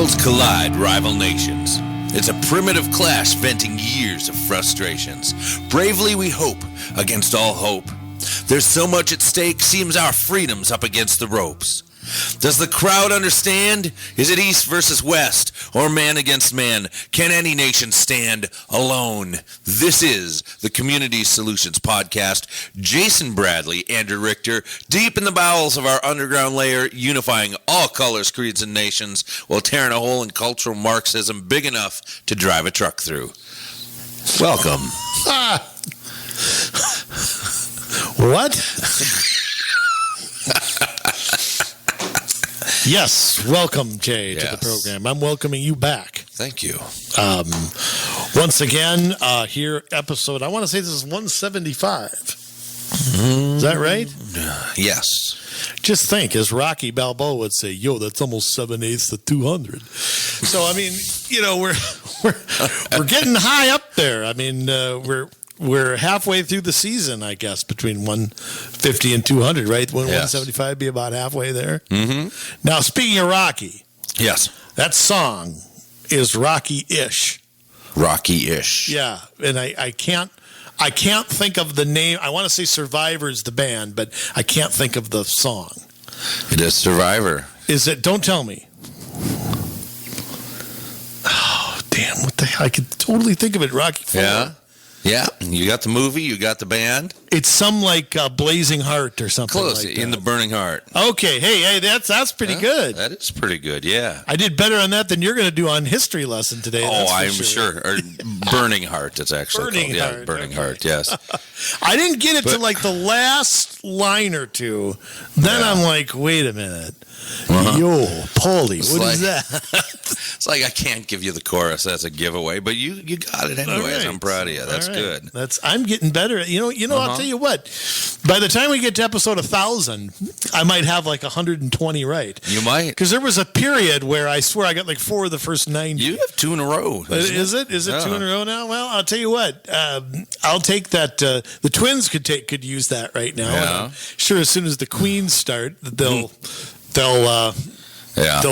worlds collide, rival nations. It's a primitive clash venting years of frustrations. Bravely we hope against all hope. There's so much at stake, seems our freedom's up against the ropes. Does the crowd understand? Is it East versus West, or man against man? Can any nation stand alone? This is the Community Solutions Podcast. Jason Bradley, Andrew Richter, deep in the bowels of our underground layer, unifying all colors, creeds, and nations, while tearing a hole in cultural Marxism big enough to drive a truck through. Welcome. What? Yes, welcome, Jay, to the program. I'm welcoming you back. Thank you. Once again, here, episode, I want to say this is 175. Is that right? Yes. Just think, as Rocky Balboa would say, yo, that's almost 7/8 to 200. So, I mean, you know, we're getting high up there. I mean, we're halfway through the season, I guess, between 150 and 200, right? 175 be about halfway there. Mm-hmm. Now, speaking of Rocky, yes, that song is Rocky-ish. Rocky-ish. Yeah, and I can't think of the name. I want to say Survivor's the band, but I can't think of the song. It is Survivor. Is it? Don't tell me. Oh, damn! What the hell? I could totally think of it. Rocky IV. Yeah, you got the movie, you got the band. It's some like Blazing Heart or something. Close, like that. In the Burning Heart. Okay, hey, that's pretty good. That is pretty good, yeah. I did better on that than you're going to do on history lesson today. I'm sure. Or Burning Heart, it's actually Burning called. Heart. Yeah, Burning Okay. Heart, yes. I didn't get it to like the last line or two. Then I'm like, wait a minute. Yo, Paulie, what is that? It's like I can't give you the chorus. That's a giveaway, but you got it anyways. Right. I'm proud of you. That's good. I'm getting better. You know. I'll tell you what. By the time we get to episode 1,000, I might have like 120 right. You might, because there was a period where I swear I got like 4 of the first 90. You have 2 in a row. Is it 2 in a row now? Well, I'll tell you what. I'll take that. The Twins could use that right now. Yeah. I'm sure, as soon as the Queens start, they'll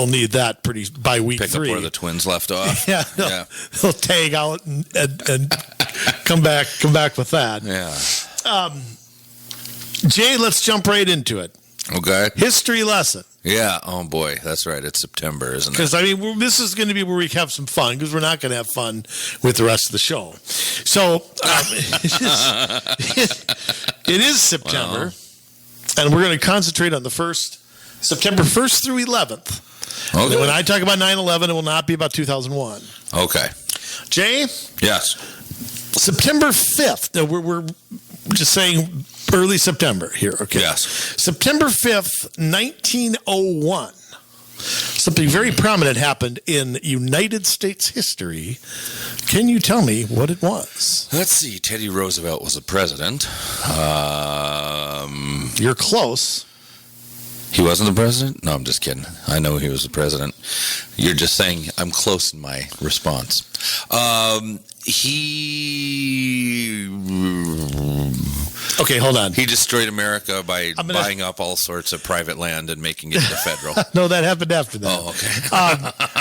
need that pretty by week Pick 3. Up where the Twins left off. They'll tag out and come back with that. Yeah. Jay, let's jump right into it. Okay. History lesson. Yeah. Oh boy, that's right. It's September, isn't it? Because I mean, this is going to be where we have some fun, because we're not going to have fun with the rest of the show. So it is September, and we're going to concentrate on the September 1st through 11th. Okay. When I talk about 9/11, it will not be about 2001. Okay. Jay? Yes. September 5th. No, we're just saying early September here. Okay. Yes. September 5th, 1901. Something very prominent happened in United States history. Can you tell me what it was? Let's see. Teddy Roosevelt was the president. You're close. He wasn't the president? No, I'm just kidding. I know he was the president. You're just saying I'm close in my response. Okay, hold on. He destroyed America by buying up all sorts of private land and making it the federal. No, that happened after that. Oh, okay.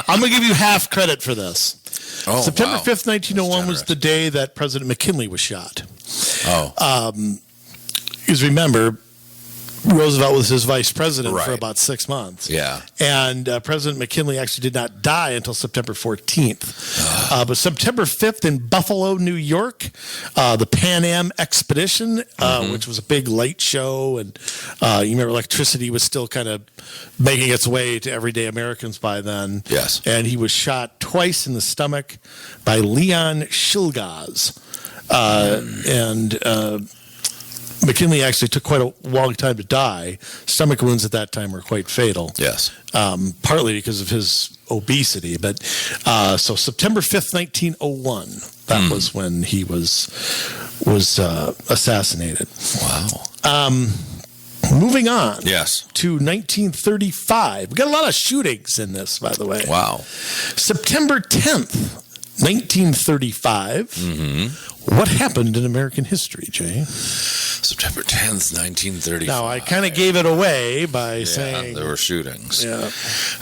I'm going to give you half credit for this. Oh, September wow. 5th, 1901 was the day that President McKinley was shot. Oh. Because remember, Roosevelt was his vice president for Right. about 6 months. Yeah. And President McKinley actually did not die until September 14th. But September 5th in Buffalo, New York, the Pan Am expedition, which was a big light show. And you remember electricity was still kind of making its way to everyday Americans by then. Yes. And he was shot twice in the stomach by Leon Shilgaz. McKinley actually took quite a long time to die. Stomach wounds at that time were quite fatal. Yes. Partly because of his obesity. But so September 5th, 1901, that was when he was assassinated. Wow. Moving on. Yes. To 1935. We got a lot of shootings in this, by the way. Wow. September 10th, 1935. What happened in American history, Jay? September September 10th, 1935. Now, I kind of gave it away by saying there were shootings. Yeah.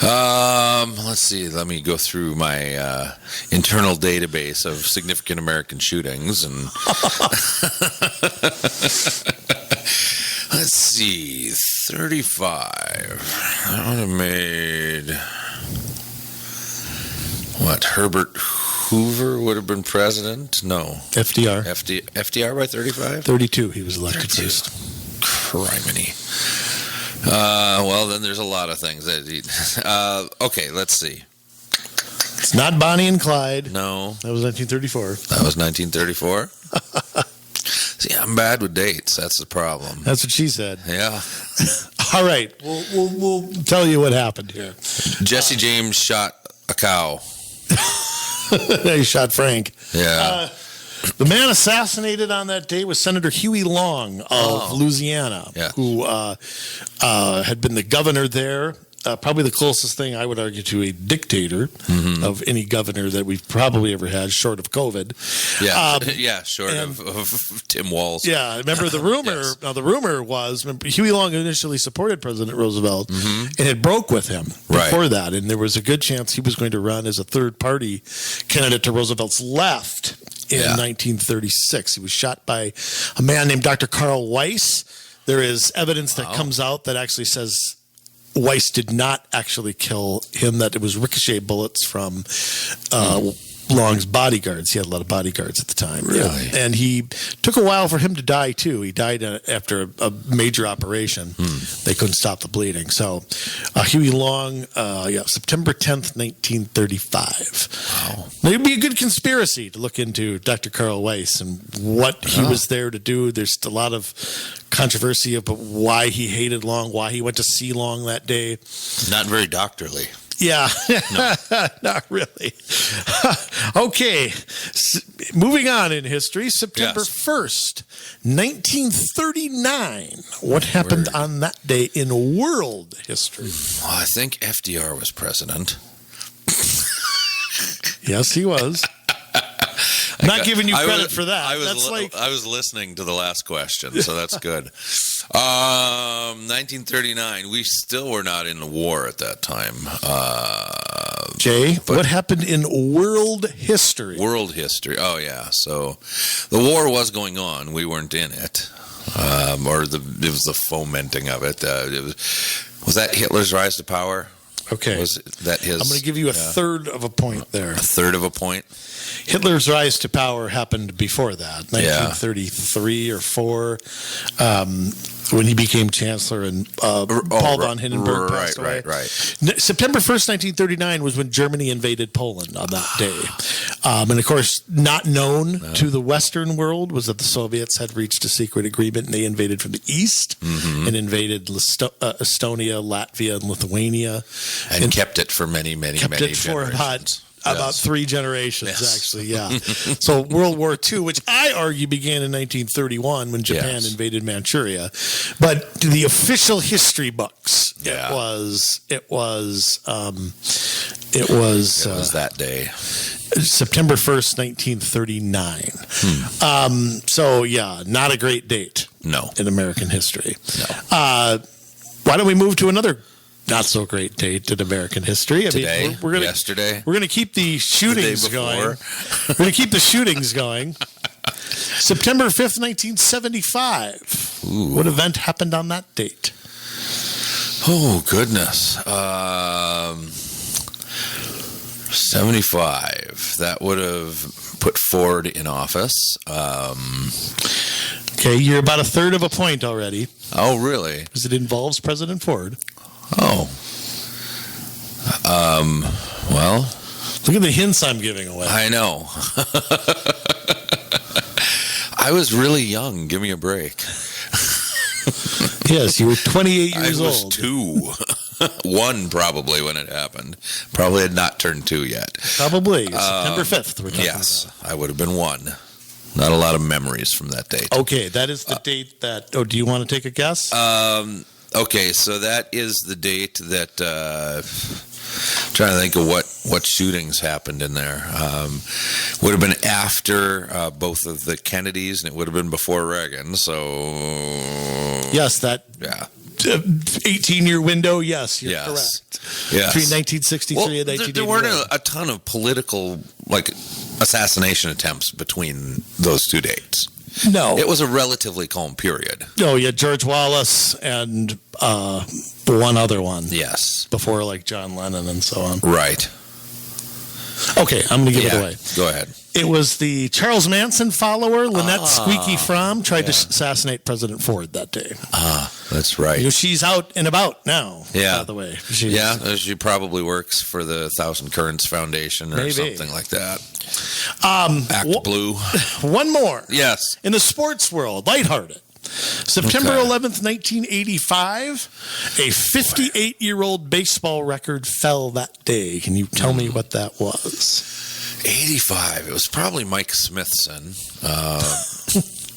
Let's see. Let me go through my internal database of significant American shootings, and let's see. 35. That would have made what? Herbert Hoover would have been president? No. FDR. FDR by 35? 32, he was elected 32. first. Criminy. Well, then there's a lot of things. Okay, let's see. It's not Bonnie and Clyde. No. That was 1934. That was 1934? See, I'm bad with dates. That's the problem. That's what she said. Yeah. All right. We'll tell you what happened here. Jesse James shot a cow. He shot Frank. Yeah. The man assassinated on that day was Senator Huey Long of Louisiana, who had been the governor there. Probably the closest thing I would argue to a dictator of any governor that we've probably ever had, short of COVID. Yeah, short of Tim Walz. Yeah, remember the rumor? Yes. Now the rumor was Huey Long initially supported President Roosevelt, and it broke with him before that, and there was a good chance he was going to run as a third-party candidate to Roosevelt's left in 1936. He was shot by a man named Dr. Carl Weiss. There is evidence that comes out that actually says Weiss did not actually kill him, that it was ricochet bullets from Long's bodyguards. He had a lot of bodyguards at the time. Really? And he took a while for him to die, too. He died after a major operation. They couldn't stop the bleeding. So Huey Long, September 10th, 1935. Wow. Now, it'd be a good conspiracy to look into Dr. Carl Weiss and what he was there to do. There's a lot of controversy about why he hated Long, why he went to see Long that day. Not very doctorly. Yeah, no. Not really. Okay, moving on in history, September 1st, 1939. What happened on that day in world history? Well, I think FDR was president. Yes, he was. I'm not giving you credit for that. I was listening to the last question, so that's good. 1939. We still were not in the war at that time. Jay, what happened in world history? World history. Oh, yeah. So the war was going on. We weren't in it. It was the fomenting of it. Was that Hitler's rise to power? Okay. Was that his? I'm going to give you a third of a point there. A third of a point? Hitler's rise to power happened before that, 1933 or 4, when he became chancellor and Paul von Hindenburg passed away. Right. September 1st, 1939 was when Germany invaded Poland on that day. And of course, not known to the Western world was that the Soviets had reached a secret agreement and they invaded from the east and invaded Estonia, Latvia, and Lithuania. And kept it for many generations. For about 3 generations, actually, yeah. So World War II, which I argue began in 1931 when Japan invaded Manchuria, but the official history books, it was that day, September 1st, 1939. So not a great date. No, in American history. No. Why don't we move to another not so great date in American history? Today, yesterday. We're going to keep the shootings going. We're going to keep the shootings going. September 5th, 1975. Ooh. What event happened on that date? Oh, goodness. 75. That would have put Ford in office. Okay, you're about a third of a point already. Oh, really? Because it involves President Ford. Oh. Well. Look at the hints I'm giving away. I know. I was really young. Give me a break. Yes, you were 28 years old. I was 2. 1 probably when it happened. Probably had not turned 2 yet. Probably. September 5th. We're talking yes, about. I would have been 1. Not a lot of memories from that date. Okay, that is the date that... Oh, do you want to take a guess? Okay, so that is the date that Trying to think of what shootings happened in there. Would have been after both of the Kennedys, and it would have been before Reagan. So yes, that 18-year window. Yes, you're correct. Yes. Between 1963 and 1981. There weren't a ton of political assassination attempts between those two dates. No, it was a relatively calm period. Oh yeah, George Wallace and one other one. Yes, before John Lennon and so on. Right. Okay, I'm going to give it away. Go ahead. It was the Charles Manson follower, Lynette Squeaky Fromm, tried to assassinate President Ford that day. That's right. She's out and about now, by the way. She probably works for the Thousand Currents Foundation or something like that. Act Blue. One more. Yes. In the sports world, lighthearted. September 11th, 1985, a 58-year-old baseball record fell that day. Can you tell me what that was? 85. It was probably Mike Smithson.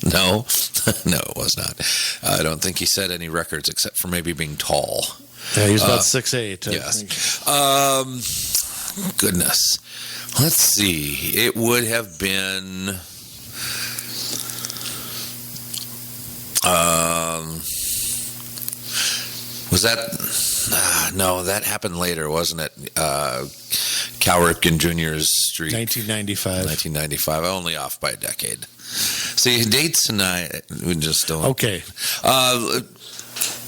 No, it was not. I don't think he set any records except for maybe being tall. Yeah, he was about 6'8". Yes. Goodness. Let's see. It would have been... was that... no, that happened later, wasn't it? Cal Ripken Jr.'s streak. 1995. Only off by a decade. See, dates tonight, we just don't... Okay.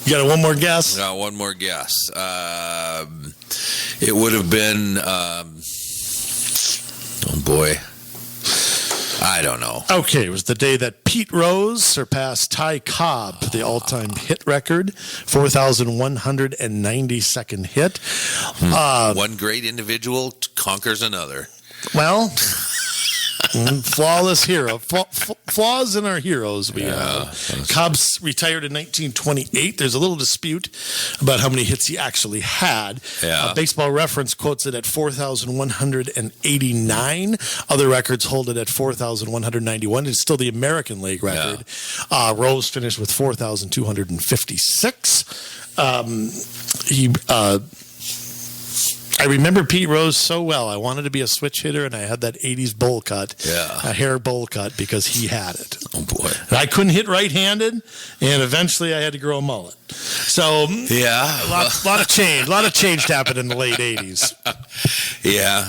You got one more guess? No, one more guess. It would have been... oh, boy. I don't know. Okay, it was the day that Pete Rose surpassed Ty Cobb for the all-time hit record, 4,192nd hit. One great individual conquers another. Well, flawless hero. Flaws in our heroes we have. Cobb retired in 1928. There's a little dispute about how many hits he actually had. Baseball Reference quotes it at 4,189. Other records hold it at 4,191. It's still the American League record. Rose finished with 4,256. I remember Pete Rose so well. I wanted to be a switch hitter, and I had that 80s bowl cut, a hair bowl cut, because he had it. Oh, boy. And I couldn't hit right-handed, and eventually I had to grow a mullet. So, a lot of change. A lot of change happened in the late 80s.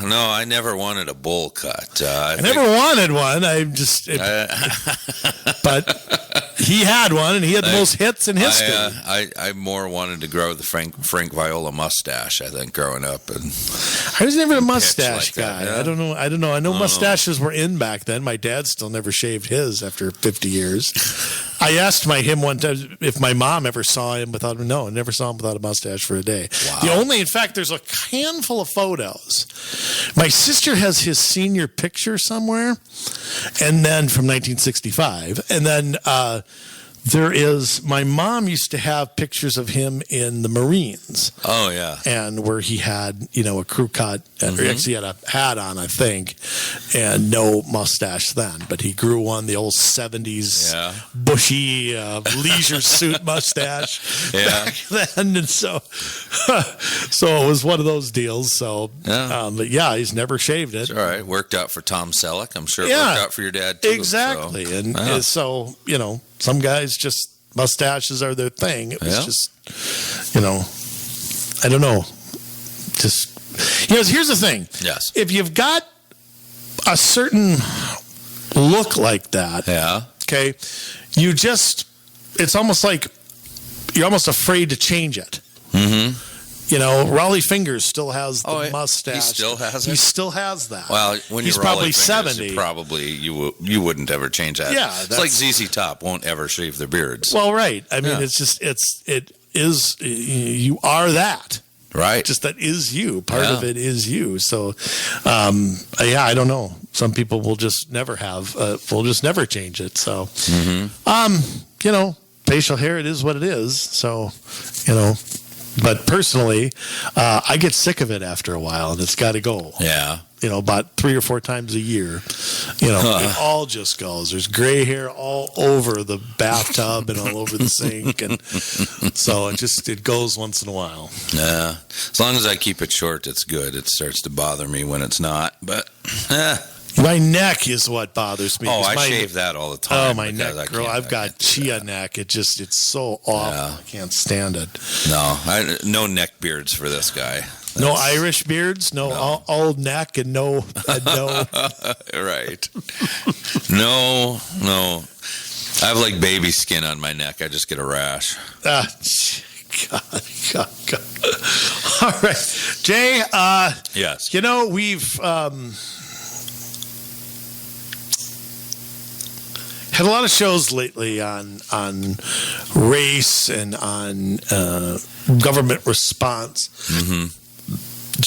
No, I never wanted a bowl cut. I never wanted one. But he had one, and he had the most hits in history. I more wanted to grow the Frank Viola mustache, I think, growing up. And I was never a mustache guy. Yeah. I don't know. I know mustaches were in back then. My dad still never shaved his after 50 years. I asked him one time if my mom ever saw him without him. No, I never saw him without a mustache for a day. Wow. In fact, there's a handful of photos. My sister has his senior picture somewhere, and then from 1965, and then there is, my mom used to have pictures of him in the Marines. Oh, yeah. And where he had, a crew cut, or actually he had a hat on, I think, and no mustache then. But he grew one, the old 70s bushy leisure suit mustache back then. And so it was one of those deals. So, but he's never shaved it. It's all right. Worked out for Tom Selleck. I'm sure it worked out for your dad, too. Exactly. So. And so, some guys just, mustaches are their thing. It was just, I don't know. Just, here's the thing. Yes. If you've got a certain look like that, okay, it's almost like you're almost afraid to change it. Mm-hmm. Raleigh Fingers still has the mustache. He still has it? He still has that. Well, when he's you're probably Raleigh Fingers, 70. You wouldn't ever change that. Yeah. It's like ZZ Top won't ever shave their beards. Well, right. I mean, it is, you are that. Right. Just that is you. Part of it is you. So, I don't know. Some people will just never will just never change it. So, facial hair, it is what it is. So, But personally, I get sick of it after a while, and it's got to go. Yeah. about 3 or 4 times a year. It all just goes. There's gray hair all over the bathtub and all over the sink, and so it goes once in a while. Yeah, as long as I keep it short, it's good. It starts to bother me when it's not, but. My neck is what bothers me. Oh, I shave that all the time. Oh, my neck, girl. I've got chia neck. It's so awful. Yeah. I can't stand it. No, no neck beards for this guy. No Irish beards, no. All neck and no. Right. No. I have like baby skin on my neck. I just get a rash. God. All right. Jay, yes. We've had a lot of shows lately on race and on government response. Mm-hmm.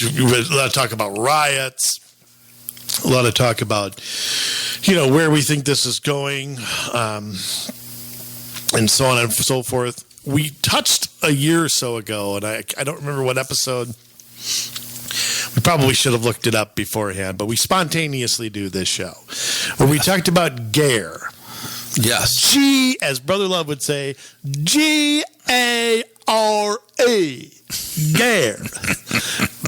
A lot of talk about riots, a lot of talk about, where we think this is going, and so on and so forth. We touched a year or so ago, and I don't remember what episode. We probably should have looked it up beforehand, but we spontaneously do this show where we talked about GARE. Yes. As Brother Love would say, GARE. GARE.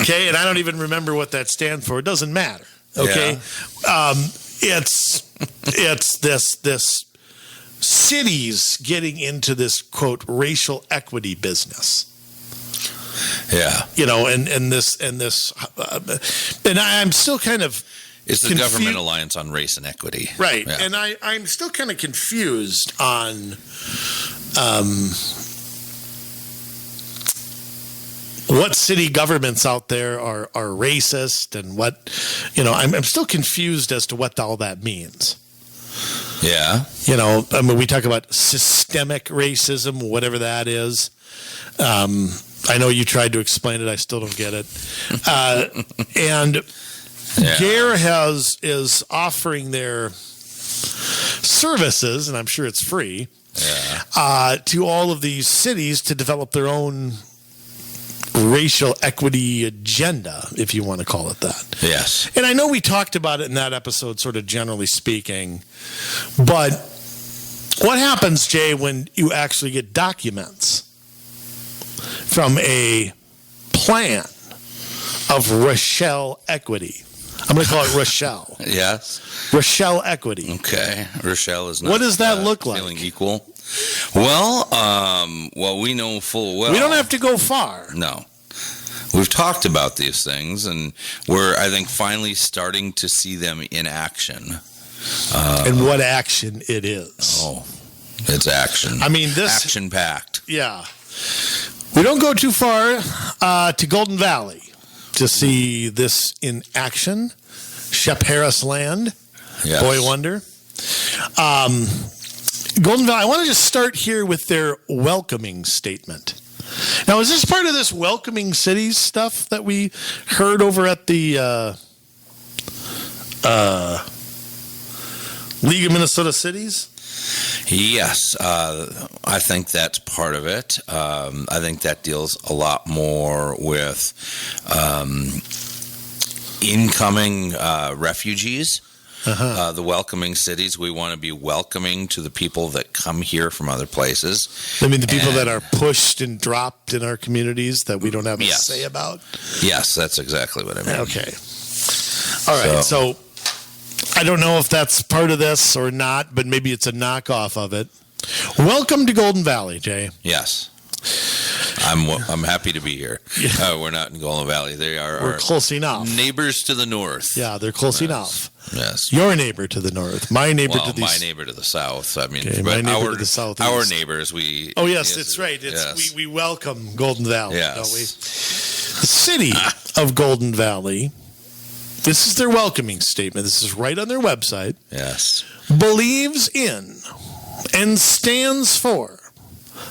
Okay, and I don't even remember what that stands for. It doesn't matter. Okay, yeah. It's this cities getting into this quote racial equity business. Yeah, and I'm still kind of. It's the Government Alliance on Race and Equity, right? Yeah. And I'm still kind of confused on. What city governments out there are racist and what, I'm still confused as to what all that means. Yeah. We talk about systemic racism, whatever that is. I know you tried to explain it. I still don't get it. And GARE is offering their services, and I'm sure it's free, to all of these cities to develop their own racial equity agenda, if you want to call it that. Yes. And I know we talked about it in that episode, sort of generally speaking, but what happens, Jay, when you actually get documents from a plan of Rochelle equity? I'm going to call it Rochelle. Yes. Rochelle equity. Okay. Rochelle is not. What does that look like? Feeling equal. Well, we know full well. We don't have to go far. No. We've talked about these things, and we're, I think, finally starting to see them in action. And what action it is. Oh, it's action. I mean, this... Action-packed. Yeah. We don't go too far to Golden Valley to see this in action. Shep Harris land. Yes. Boy wonder. Golden Valley, I want to just start here with their welcoming statement. Now, is this part of this welcoming cities stuff that we heard over at the League of Minnesota Cities? Yes, I think that's part of it. I think that deals a lot more with incoming refugees. The welcoming cities. We want to be welcoming to the people that come here from other places. I mean, the people that are pushed and dropped in our communities that we don't have a say about? Yes, that's exactly what I mean. Okay. All right. So I don't know if that's part of this or not, but maybe it's a knockoff of it. Welcome to Golden Valley, Jay. Yes. I'm happy to be here. Yeah. We're not in Golden Valley. We're close enough. Neighbors to the north. Yeah, they're close enough. Yes. Your neighbor to the north. My neighbor to the my neighbor to the south. I mean, my neighbor to the south. Our neighbors. We. Oh yes, that's right. We welcome Golden Valley, don't we? The city of Golden Valley. This is their welcoming statement. This is right on their website. Yes. Believes in and stands for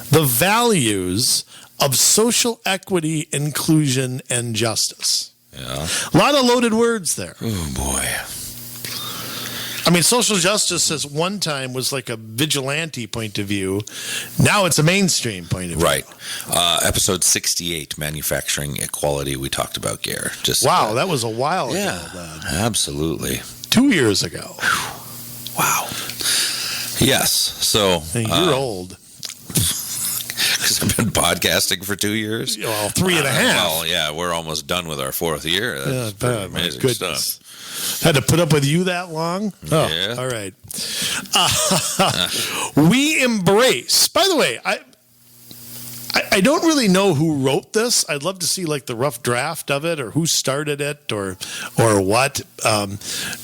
the values of social equity, inclusion, and justice. Yeah. A lot of loaded words there. Oh, boy. I mean, social justice at one time was like a vigilante point of view. Now it's a mainstream point of view. Right. Episode 68, Manufacturing Equality, we talked about, Gare. Wow, that was a while ago. Yeah, absolutely. 2 years ago. Wow. Yes. So you're old. Because I've been podcasting for 2 years. Well, 3.5. Well, yeah, we're almost done with our 4th year. That's pretty amazing stuff. Had to put up with you that long? Oh, yeah. All right. We embrace. By the way, I don't really know who wrote this. I'd love to see like the rough draft of it, or who started it, or what,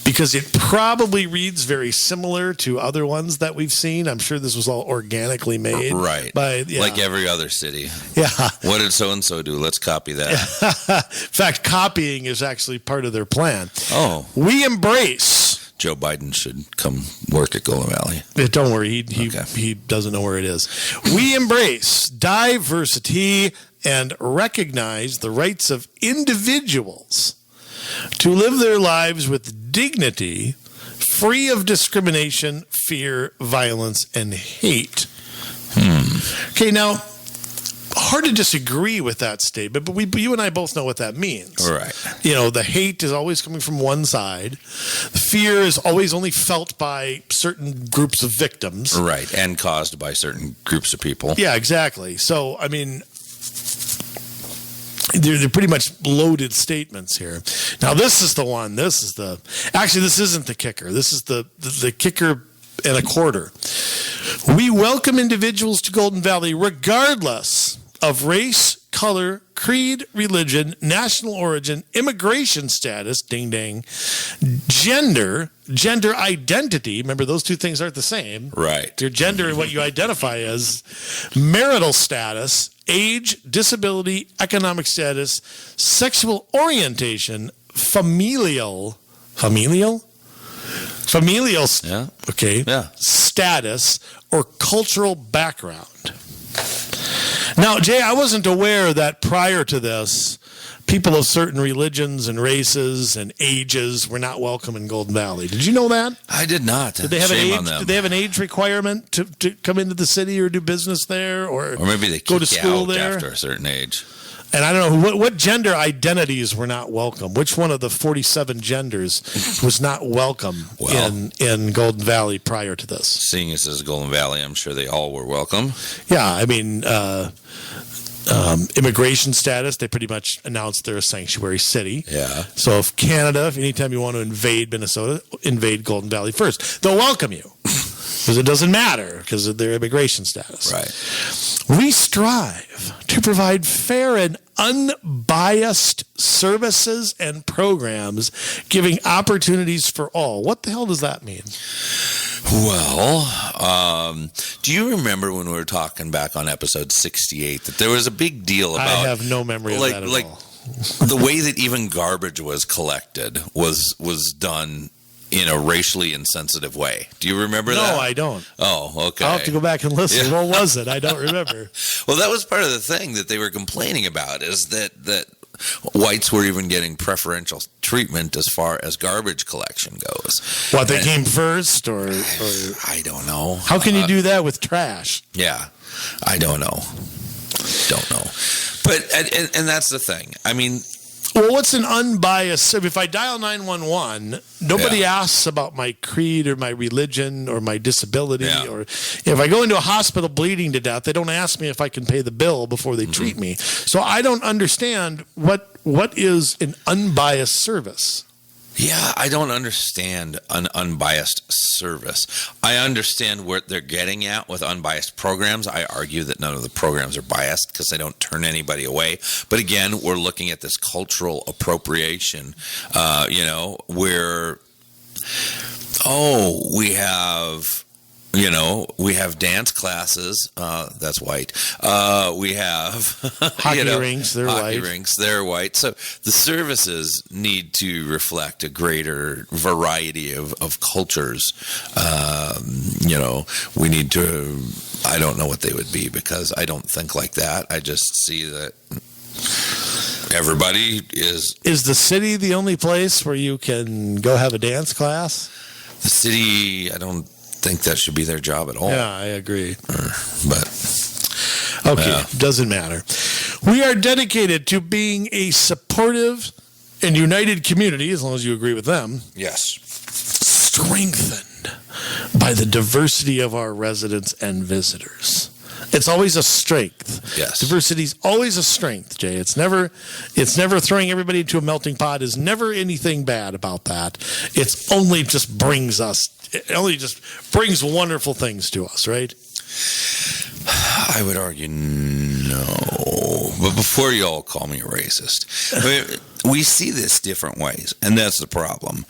because it probably reads very similar to other ones that we've seen. I'm sure this was all organically made, right? Like every other city. Yeah. What did so and so do? Let's copy that. In fact, copying is actually part of their plan. Oh, we embrace. Joe Biden should come work at Golden Valley. Don't worry, he doesn't know where it is. We embrace diversity and recognize the rights of individuals to live their lives with dignity, free of discrimination, fear, violence, and hate. Okay, now, hard to disagree with that statement, but you and I both know what that means. Right. You know, the hate is always coming from one side. The fear is always only felt by certain groups of victims. Right, and caused by certain groups of people. Yeah, exactly. So, I mean, they're pretty much loaded statements here. Now, this is the one. Actually, this isn't the kicker. This is the kicker and a quarter. We welcome individuals to Golden Valley regardless of race, color, creed, religion, national origin, immigration status, ding ding, gender identity. Remember, those two things aren't the same. Right. Your gender and what you identify as, marital status, age, disability, economic status, sexual orientation, familial, yeah. Okay. Yeah. Status or cultural background. Now, Jay, I wasn't aware that prior to this, people of certain religions and races and ages were not welcome in Golden Valley. Did you know that? I did not. Did they have Did they have an age requirement to come into the city or do business there, or maybe they go to school there after a certain age? And I don't know what gender identities were not welcome. Which one of the 47 genders was not welcome in Golden Valley prior to this? Seeing as this is Golden Valley, I'm sure they all were welcome. Yeah, I mean, immigration status, they pretty much announced they're a sanctuary city. Yeah. So if Canada, anytime you want to invade Minnesota, invade Golden Valley first. They'll welcome you. Because it doesn't matter because of their immigration status. Right. We strive to provide fair and unbiased services and programs, giving opportunities for all. What the hell does that mean? Well, do you remember when we were talking back on episode 68 that there was a big deal about... I have no memory of that at all. The way that even garbage was collected was done in a racially insensitive way. Do you remember that? No, I don't. Oh, okay. I'll have to go back and listen. Yeah. What was it? I don't remember. Well, that was part of the thing that they were complaining about, is that whites were even getting preferential treatment as far as garbage collection goes. What, they came first? Or I don't know. How can you do that with trash? Yeah, I don't know. But, and that's the thing. I mean... Well, what's an unbiased? If I dial 911, nobody asks about my creed or my religion or my disability. Yeah. Or if I go into a hospital bleeding to death, they don't ask me if I can pay the bill before they treat me. So I don't understand what is an unbiased service. Yeah, I don't understand an unbiased service. I understand what they're getting at with unbiased programs. I argue that none of the programs are biased because they don't turn anybody away. But again, we're looking at this cultural appropriation, where, we have dance classes. That's white. We have hockey rinks. They're white. Hockey rinks. They're white. So the services need to reflect a greater variety of cultures. We need to. I don't know what they would be because I don't think like that. I just see that everybody is. Is the city the only place where you can go have a dance class? The city, I don't think that should be their job at all. Yeah, I agree. But okay, doesn't matter. We are dedicated to being a supportive and united community, as long as you agree with them. yes. Strengthened by the diversity of our residents and visitors. It's always a strength. Yes. Diversity is always a strength, Jay. It's never throwing everybody into a melting pot. Is never anything bad about that. It only just brings wonderful things to us, right? I would argue no. But before you all call me a racist, I mean, we see this different ways, and that's the problem.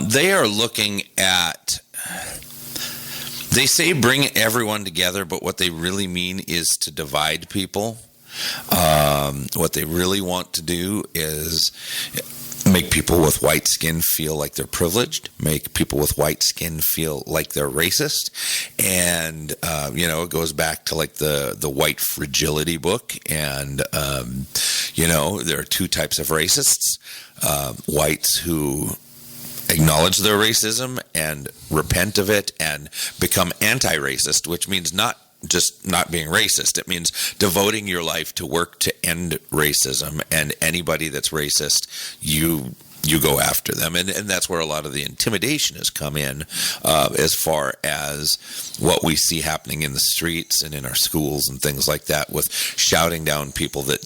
They are looking at... They say bring everyone together, but what they really mean is to divide people. What they really want to do is make people with white skin feel like they're privileged, make people with white skin feel like they're racist. And, it goes back to like the White Fragility book. And, there are two types of racists, whites who acknowledge their racism and repent of it and become anti-racist, which means not just not being racist. It means devoting your life to work to end racism, and anybody that's racist, you go after them. And that's where a lot of the intimidation has come in, as far as what we see happening in the streets and in our schools and things like that, with shouting down people that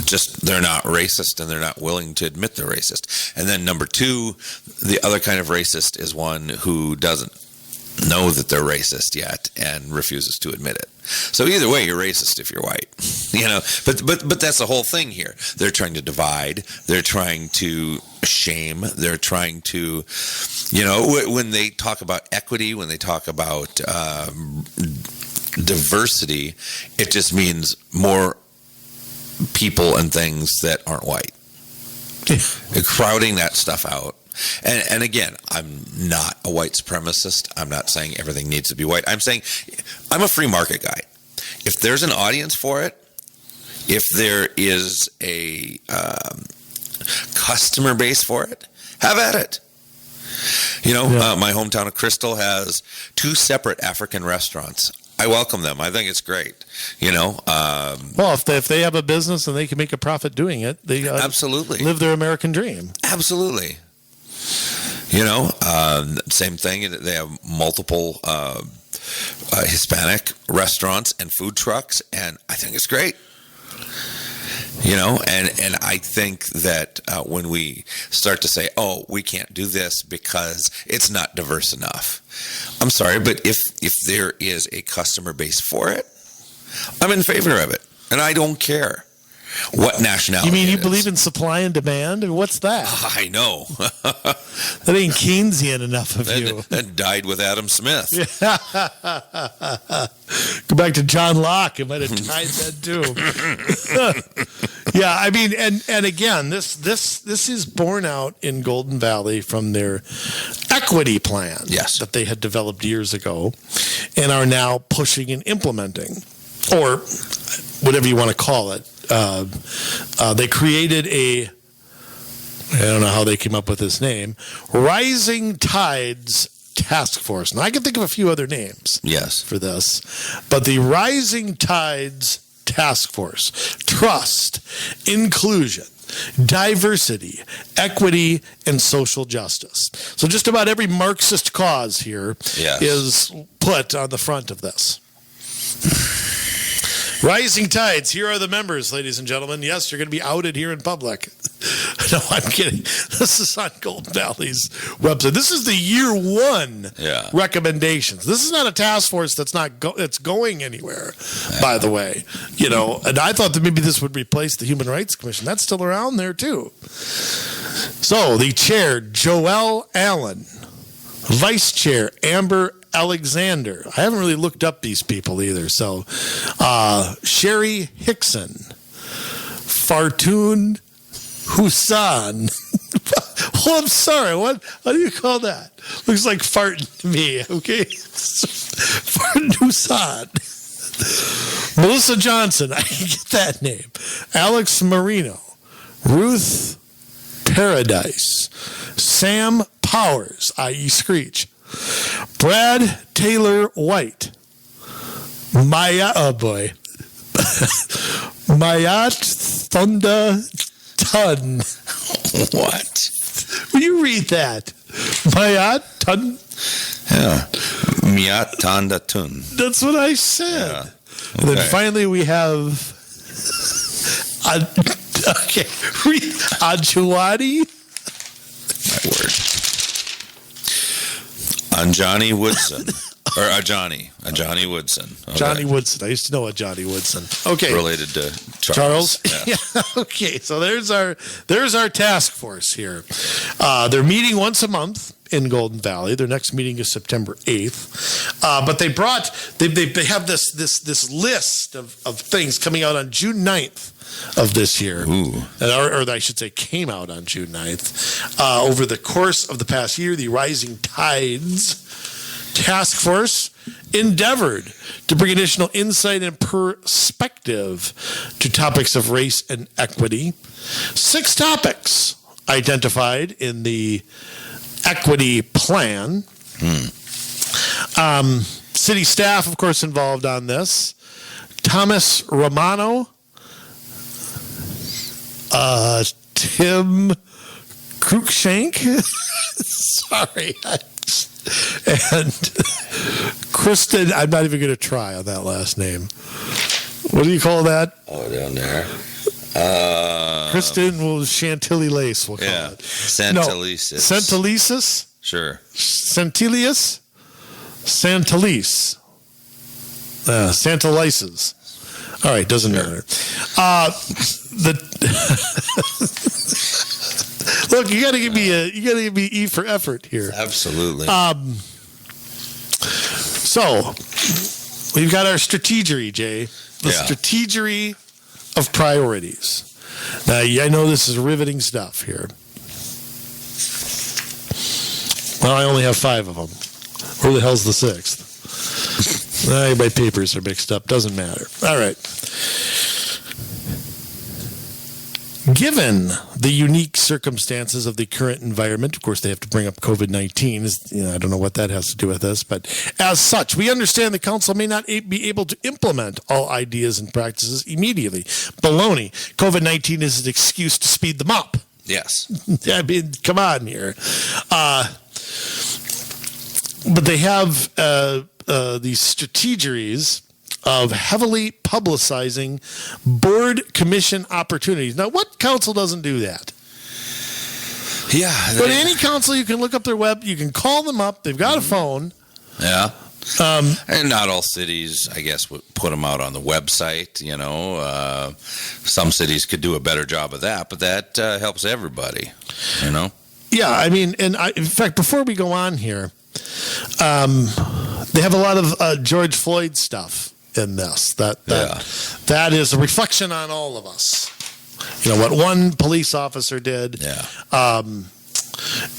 just, they're not racist and they're not willing to admit they're racist. And then number two, the other kind of racist is one who doesn't know that they're racist yet and refuses to admit it. So either way, you're racist if you're white, But that's the whole thing here. They're trying to divide. They're trying to shame. They're trying to, when they talk about equity, when they talk about diversity, it just means more people and things that aren't white. They're crowding that stuff out. And again, I'm not a white supremacist. I'm not saying everything needs to be white. I'm saying I'm a free market guy. If there's an audience for it, if there is a customer base for it, have at it. My hometown of Crystal has 2 separate African restaurants. I welcome them. I think it's great. Well, if they have a business and they can make a profit doing it, they absolutely live their American dream. Absolutely. Same thing. They have multiple Hispanic restaurants and food trucks, and I think it's great. And I think that when we start to say, oh, we can't do this because it's not diverse enough. I'm sorry, but if there is a customer base for it, I'm in favor of it, and I don't care what nationality. You mean you it believe is. in supply and demand? What's that? I know. That ain't Keynesian enough of you. That died with Adam Smith. Go back to John Locke. It might have tied that too. Yeah, I mean, and again, this is born out in Golden Valley from their equity plan that they had developed years ago and are now pushing and implementing, or whatever you want to call it. They created I don't know how they came up with this name, Rising Tides Task Force. Now, I can think of a few other names for this, but the Rising Tides Task Force, trust, inclusion, diversity, equity, and social justice. So just about every Marxist cause here is put on the front of this. Rising Tides, here are the members, ladies and gentlemen. Yes, you're going to be outed here in public. No, I'm kidding. This is on Golden Valley's website. This is the year 1 recommendations. This is not a task force that's it's going anywhere, by the way. And I thought that maybe this would replace the Human Rights Commission. That's still around there, too. So, the chair, Joelle Allen. Vice chair, Amber Alexander. I haven't really looked up these people either. So, Sherry Hickson, Fartoon Hussan. Oh, I'm sorry. What do you call that? Looks like farting to me. Okay, Fartoon Hussan. Melissa Johnson. I can get that name. Alex Marino. Ruth Paradise. Sam Powers, i.e. Screech. Brad Taylor White. Mayat Thunda Tun. What? Will you read that? Mayat Tun. Yeah. Miat Tanda Tun. That's what I said. Yeah. Okay. And then finally we have Anjawadi. My word. Anjani Woodson. Or Ajani Woodson. Okay. Johnny Woodson. I used to know a Johnny Woodson. Okay. Related to Charles. Yeah. Okay. So there's our task force here. They're meeting once a month in Golden Valley. Their next meeting is September 8th. But they have this list of things coming out on June 9th of this year. Ooh. Or I should say came out on June 9th. Over the course of the past year, the Rising Tides Task Force endeavored to bring additional insight and perspective to topics of race and equity. 6 topics identified in the equity plan. City staff, of course, involved on this. Thomas Romano, Tim Cruikshank, sorry, and Kristen, I'm not even going to try on that last name. What do you call that? Oh, down there. Kristen Chantilly Lace, we'll call it. Santelisis. No, Santelisis? Sure. Santelius? Santalise. Santalises. All right, doesn't matter. Look, you got to give me E for effort here. Absolutely. So we've got our strategery, Jay. The strategery of priorities. Now, I know this is riveting stuff here. Well, I only have 5 of them. Where the hell's the 6th? My papers are mixed up. Doesn't matter. All right. Given the unique circumstances of the current environment, of course, they have to bring up COVID-19. I don't know what that has to do with this, but as such, we understand the council may not be able to implement all ideas and practices immediately. Baloney. COVID-19 is an excuse to speed them up. Yes. I mean, come on here. But they have these strategeries of heavily publicizing board commission opportunities. Now, what council doesn't do that? Yeah. But any council, you can look up their web, you can call them up, they've got a phone. Yeah. And not all cities, I guess, would put them out on the website, Some cities could do a better job of that, but that helps everybody, Yeah, I mean, in fact, before we go on here, they have a lot of George Floyd stuff in this. That is a reflection on all of us. What one police officer did. Yeah.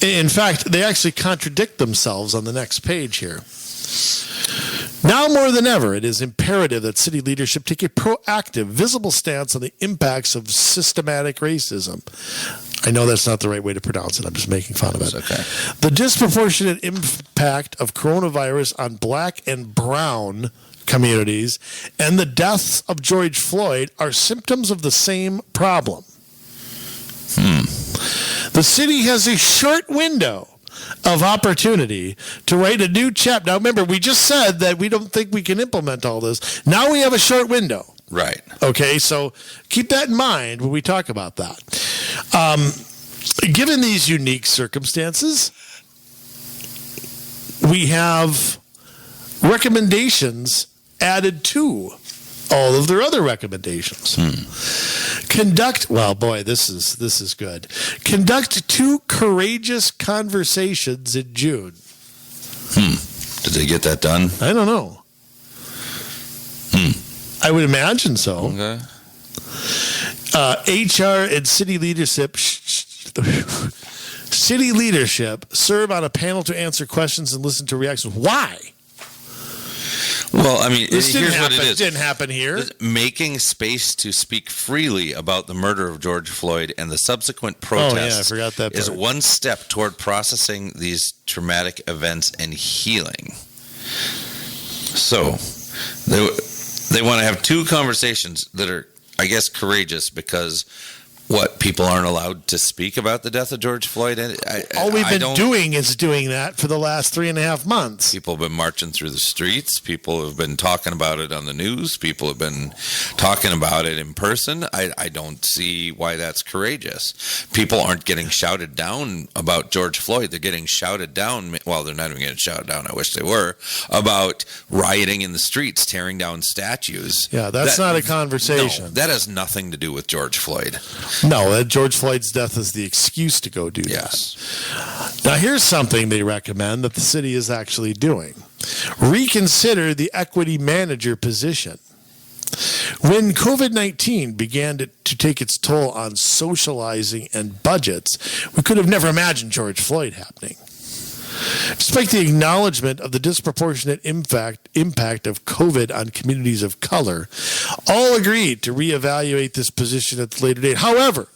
In fact, they actually contradict themselves on the next page here. Now more than ever, it is imperative that city leadership take a proactive, visible stance on the impacts of systematic racism. I know that's not the right way to pronounce it. I'm just making fun of it. Okay. The disproportionate impact of coronavirus on black and brown communities and the deaths of George Floyd are symptoms of the same problem. The city has a short window of opportunity to write a new chapter. Now, remember, we just said that we don't think we can implement all this. Now we have a short window. Right. Okay, so keep that in mind when we talk about that. Given these unique circumstances, we have recommendations added to all of their other recommendations. This is good. Conduct 2 courageous conversations in June. Did they get that done? I don't know. I would imagine so. Okay. HR and city leadership serve on a panel to answer questions and listen to reactions. Why? Well, I mean, This here's what it is. Didn't happen here. Making space to speak freely about the murder of George Floyd and the subsequent protests I forgot that is part. one step toward processing these traumatic events and healing. So, they want to have two conversations that are, I guess, courageous because people aren't allowed to speak about the death of George Floyd? All we've been doing is doing that for the last 3.5 months. People have been marching through the streets. People have been talking about it on the news. People have been talking about it in person. I don't see why that's courageous. People aren't getting shouted down about George Floyd. They're getting shouted down. Well, they're not even getting shouted down. I wish they were. About rioting in the streets, tearing down statues. Yeah, that's not a conversation. No, that has nothing to do with George Floyd. No, George Floyd's death is the excuse to go do Yes. that. Now, here's something they recommend that the city is actually doing. Reconsider the equity manager position. When COVID-19 began to take its toll on socializing and budgets, we could have never imagined George Floyd happening. Despite the acknowledgement of the disproportionate impact of COVID on communities of color, all agreed to reevaluate this position at the later date. However,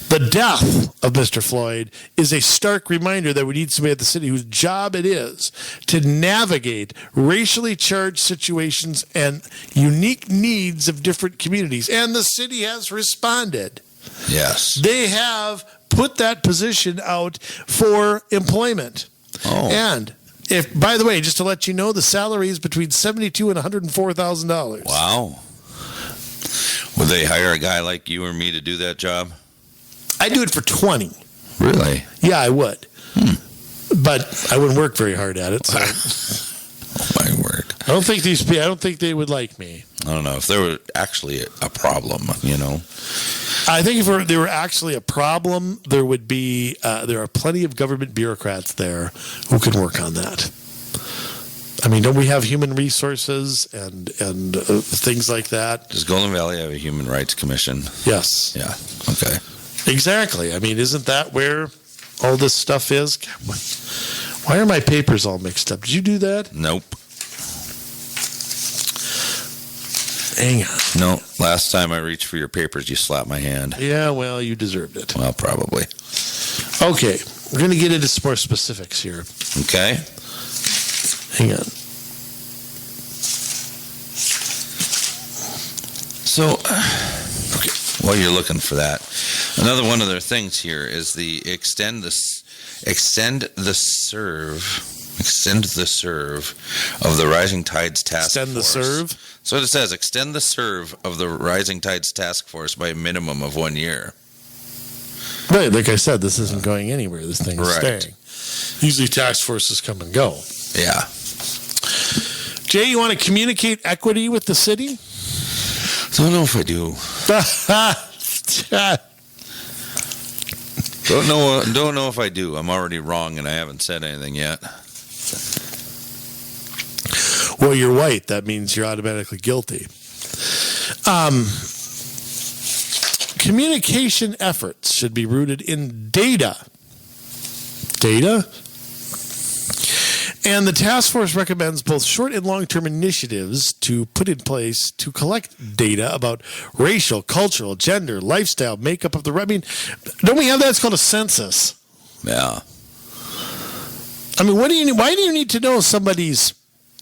the death of Mr. Floyd is a stark reminder that we need somebody at the city whose job it is to navigate racially charged situations and unique needs of different communities. And the city has responded. Yes. They have put that position out for employment. Oh. And if, by the way, just to let you know, the salary is between $72,000 and $104,000. Wow. Would they hire a guy like you or me to do that job? I'd do it for 20. Really? Yeah, I would. But I wouldn't work very hard at it. So. Oh, my word. I don't think they would like me. I don't know if there were actually a problem, I think if there were actually a problem, there would be. There are plenty of government bureaucrats there who can work on that. I mean, don't we have human resources and things like that? Does Golden Valley have a human rights commission? Yes. Yeah. Okay. Exactly. I mean, isn't that where all this stuff is? Why are my papers all mixed up? Did you do that? Nope. Hang on. No. Last time I reached for your papers, you slapped my hand. Yeah, well, you deserved it. Well, probably. Okay. We're going to get into some more specifics here. Okay. Hang on. So, while you're looking for that, another one of their things here is the extend the serve of the Rising Tides Task Force. Extend the serve? So it says, extend the serve of the Rising Tides Task Force by a minimum of 1 year. Right, like I said, this isn't going anywhere. This thing is Right. staying. Usually task forces come and go. Yeah. Jay, you want to communicate equity with the city? Don't know if I do. Don't know if I do. I'm already wrong, and I haven't said anything yet. Well, you're white. That means you're automatically guilty. Communication efforts should be rooted in data. Data? And the task force recommends both short and long-term initiatives to put in place to collect data about racial, cultural, gender, lifestyle, makeup of the... I mean, don't we have that? It's called a census. Yeah. I mean, why do you need to know somebody's...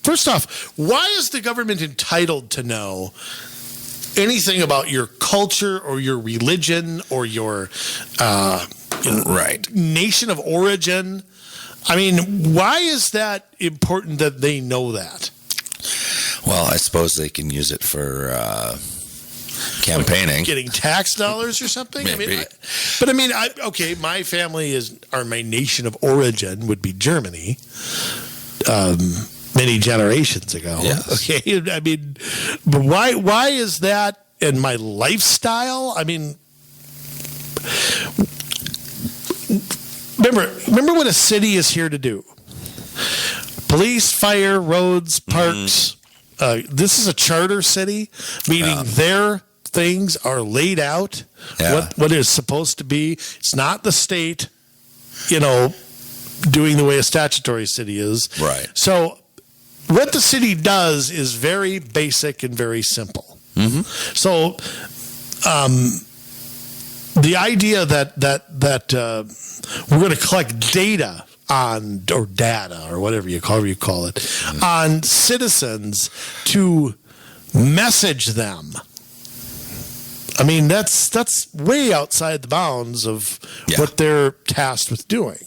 First off, why is the government entitled to know anything about your culture or your religion or your Right. nation of origin? I mean, why is that important that they know that? Well, I suppose they can use it for campaigning. Getting tax dollars or something? Maybe. My family or my nation of origin would be Germany. Many generations ago. Yes. Okay. I mean, but why is that in my lifestyle? I mean, remember what a city is here to do. Police, fire, roads, parks. This is a charter city, meaning their things are laid out, what is supposed to be. It's not the state, doing the way a statutory city is. Right. So what the city does is very basic and very simple. Mm-hmm. So, the idea that we're going to collect data on, or data, or whatever you call it, on citizens to message them. I mean, that's way outside the bounds of what they're tasked with doing.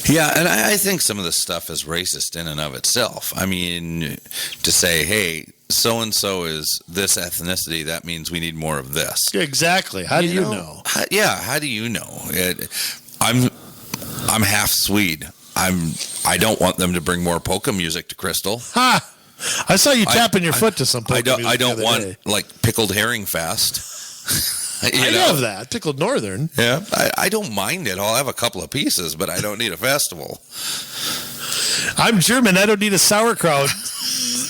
Yeah, and I think some of this stuff is racist in and of itself. I mean, to say, hey, so-and-so is this ethnicity, that means we need more of this. Exactly. How do you know? How do you know? I'm half Swede. I don't want them to bring more polka music to Crystal. Ha! I saw you tapping your foot to some polka music. I don't want like pickled herring fest. I love that. Pickled Northern. Yeah, I don't mind it. I'll have a couple of pieces, but I don't need a festival. I'm German. I don't need a sauerkraut.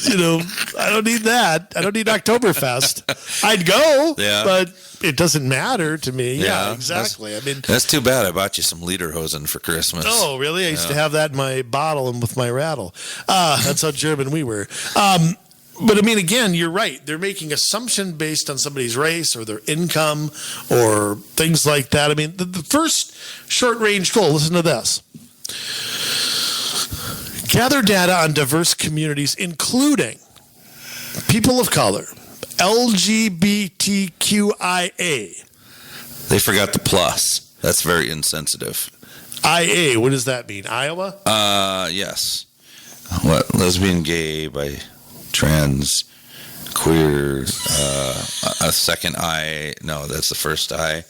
I don't need that. I don't need Oktoberfest. I'd go, but it doesn't matter to me. Yeah, exactly. That's too bad. I bought you some lederhosen for Christmas. Oh, really? I used to have that in my bottle and with my rattle. That's how German we were. But again, you're right. They're making assumption based on somebody's race or their income or things like that. The first short-range goal, listen to this. Gather data on diverse communities, including people of color, LGBTQIA. They forgot the plus. That's very insensitive. IA, what does that mean? Iowa? Yes. What? Lesbian, gay, bi, trans, queer, a second I. No, that's the first I.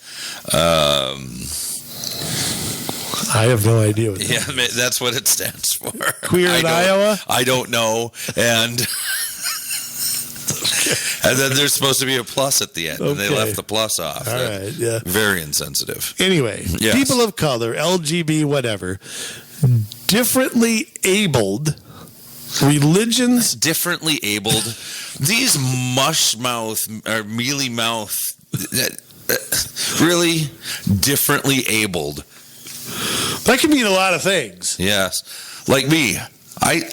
I have no idea. That's what it stands for. Queer in Iowa? I don't know. And and then there's supposed to be a plus at the end, and they left the plus off. All right, yeah. Very insensitive. Anyway, people of color, LGB, whatever, differently abled, religions. Differently abled. These mush mouth or mealy mouth, really differently abled. That can mean a lot of things. Yes. Like me, I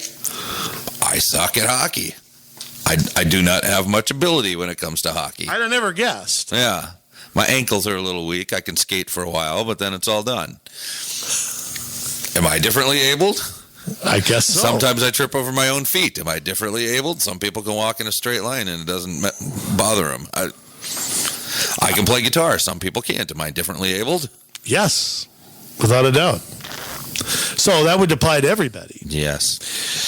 suck at hockey. I do not have much ability when it comes to hockey. I'd have never guessed. Yeah. My ankles are a little weak. I can skate for a while, but then it's all done. Am I differently abled? I guess so. Sometimes I trip over my own feet. Am I differently abled? Some people can walk in a straight line and it doesn't bother them. I can play guitar. Some people can't. Am I differently abled? Yes, without a doubt. So that would apply to everybody. Yes.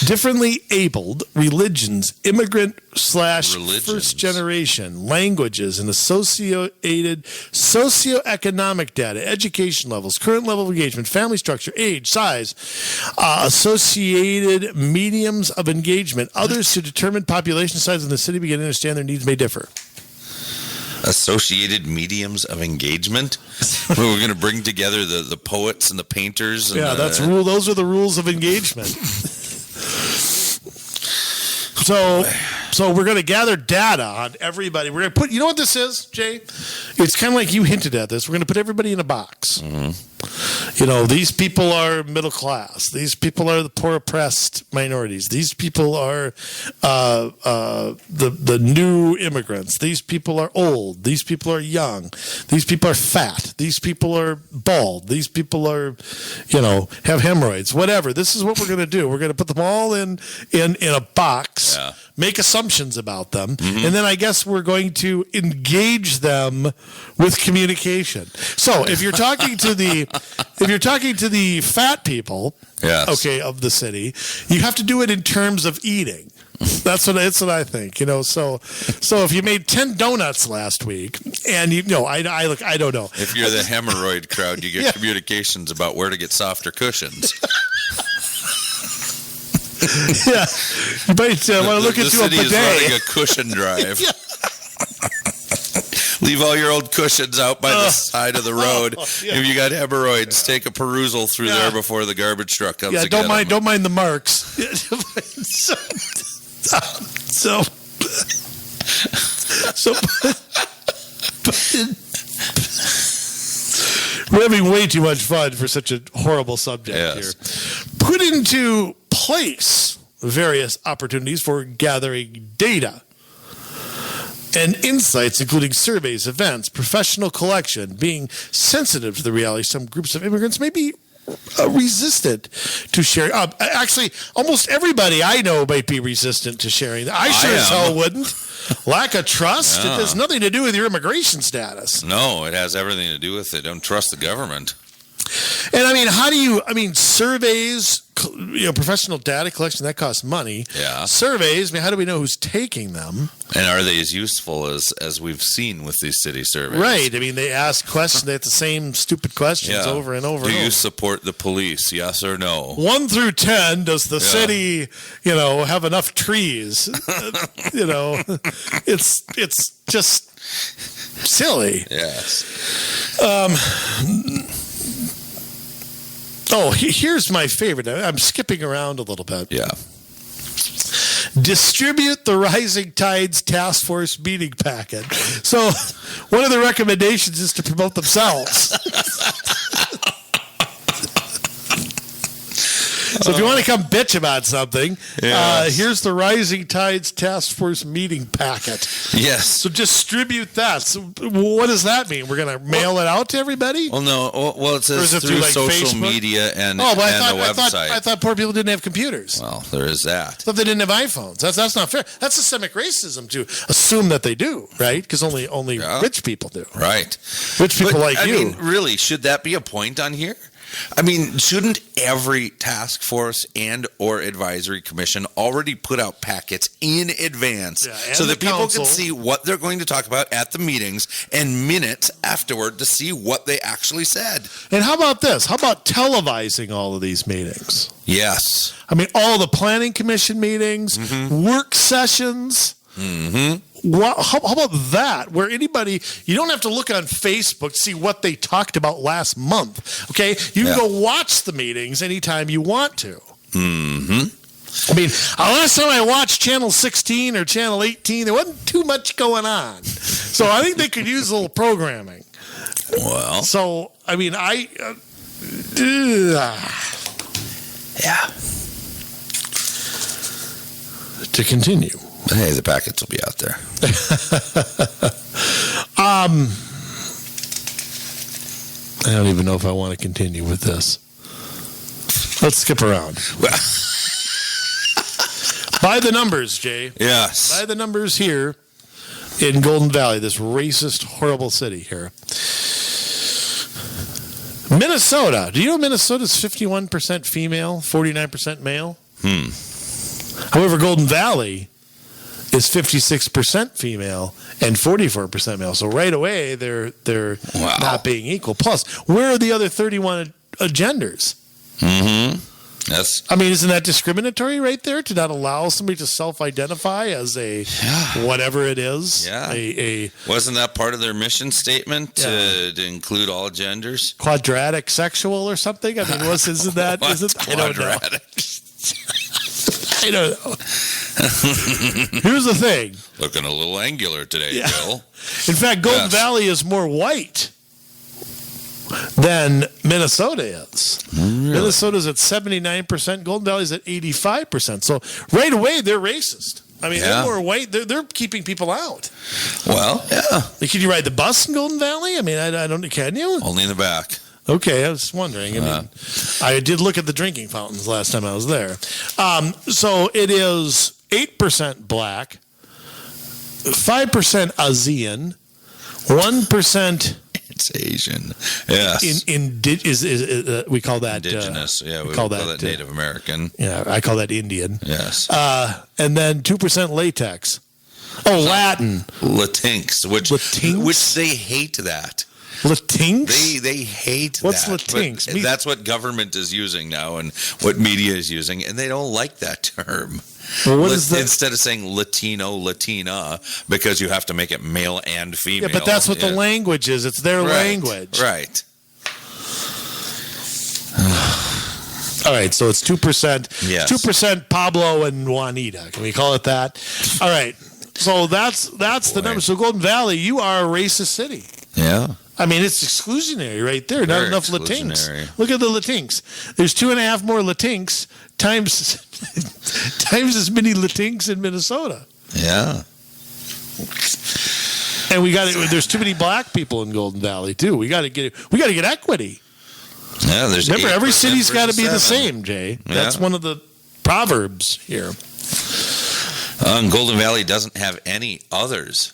Differently abled, religions, immigrant / first generation, languages, and associated socioeconomic data, education levels, current level of engagement, family structure, age, size, associated mediums of engagement, others to determine population size in the city begin to understand their needs may differ. Associated mediums of engagement. We're going to bring together the poets and the painters. And those are the rules of engagement. So we're going to gather data on everybody. We're going to put. You know what this is, Jay? It's kind of like you hinted at this. We're going to put everybody in a box. Mm-hmm. These people are middle class. These people are the poor oppressed minorities. These people are the new immigrants. These people are old. These people are young. These people are fat. These people are bald. These people are, have hemorrhoids. Whatever. This is what we're going to do. We're going to put them all in a box. Yeah. Make assumptions about them, and then I guess we're going to engage them with communication. So if you're talking to the fat people, of the city, you have to do it in terms of eating. That's what I think. So if you made 10 donuts last week, and I don't know. If you're the hemorrhoid crowd, you get communications about where to get softer cushions. Yeah, you might want to look into a bidet. The city is running a cushion drive. Leave all your old cushions out by the side of the road. If you got hemorrhoids, take a perusal through there before the garbage truck comes. Yeah, don't mind the marks. We're having way too much fun for such a horrible subject here. Put into place various opportunities for gathering data and insights, including surveys, events, professional collection, being sensitive to the reality some groups of immigrants may be resistant to sharing. Actually, almost everybody I know might be resistant to sharing. I sure as hell wouldn't. Lack of trust. It has nothing to do with your immigration status. No, it has everything to do with it. Don't trust the government. And I mean, surveys, professional data collection, that costs money. Yeah. Surveys, how do we know who's taking them? And are they as useful as we've seen with these city surveys? Right. I mean, they ask questions, they have the same stupid questions over and over. Do and you over. support the police? Yes or no? 1 through 10, does the city, have enough trees? It's just silly. Yes. Here's my favorite. I'm skipping around a little bit. Yeah. Distribute the Rising Tides Task Force meeting packet. So, one of the recommendations is to promote themselves. So if you want to come bitch about something, here's the Rising Tides Task Force meeting packet. Yes. So distribute that. So what does that mean? We're going to mail it out to everybody? Well, no. Well, it says through social Facebook? Media and the website. I thought poor people didn't have computers. Well, there is that. I thought they didn't have iPhones. That's not fair. That's systemic racism to assume that they do, right? Because only rich people do. Right. Rich people you. I mean, really, should that be a point on here? I mean, shouldn't every task force and or advisory commission already put out packets in advance so that people can see what they're going to talk about at the meetings and minutes afterward to see what they actually said? And how about this? How about televising all of these meetings? Yes. I mean, all the planning commission meetings, work sessions. How about that? Where anybody, you don't have to look on Facebook to see what they talked about last month. Okay, you can go watch the meetings anytime you want to. I mean, last time I watched Channel 16 or Channel 18, there wasn't too much going on. So I think they could use a little programming. Well, so I mean, To continue. Hey, the packets will be out there. I don't even know if I want to continue with this. Let's skip around. By the numbers, Jay. Yes. By the numbers here in Golden Valley, this racist, horrible city here. Minnesota. Do you know Minnesota's 51% female, 49% male? However, Golden Valley is 56% female and 44% male. So right away, they're not being equal. Plus, where are the other 31 genders? Yes. I mean, isn't that discriminatory right there to not allow somebody to self-identify as a whatever it is? Yeah. Wasn't that part of their mission statement to include all genders? Quadratic sexual or something? I mean, isn't that? I don't know. I don't know. Here's the thing. Looking a little angular today, Bill. In fact, Golden Valley is more white than Minnesota is. Really? Minnesota's at 79%. Golden Valley's at 85%. So right away, they're racist. I mean, they're more white. They're keeping people out. Well, yeah. Can you ride the bus in Golden Valley? I mean, I don't. Can you? Only in the back. Okay, I was wondering. I mean, I did look at the drinking fountains last time I was there. So it is 8% black, 5% ASEAN, 1%. It's Asian. Yes. We call that indigenous. We call that Native American. Yeah, I call that Indian. Yes. And then 2% latex. Oh, Latin. Latinx, which they hate that. Latinx? They hate What's that. What's Latinx? That's what government is using now and what media is using, and they don't like that term. Well, what is that? Instead of saying Latino, Latina, because you have to make it male and female. Yeah, but that's what the language is. It's their language. Right. All right, so it's 2%. Yes. 2% Pablo and Juanita. Can we call it that? All right. So that's the number. So Golden Valley, you are a racist city. Yeah. I mean, it's exclusionary right there. Not Very enough Latinx. exclusionary. Look at the Latinx. There's 2.5 more Latinx times as many Latinx in Minnesota. Yeah. And there's too many black people in Golden Valley too. We got to get equity. Yeah, there's Remember, every 8% city's got to be the versus 7%. same, Jay. Yeah. That's one of the proverbs here. Golden Valley doesn't have any others.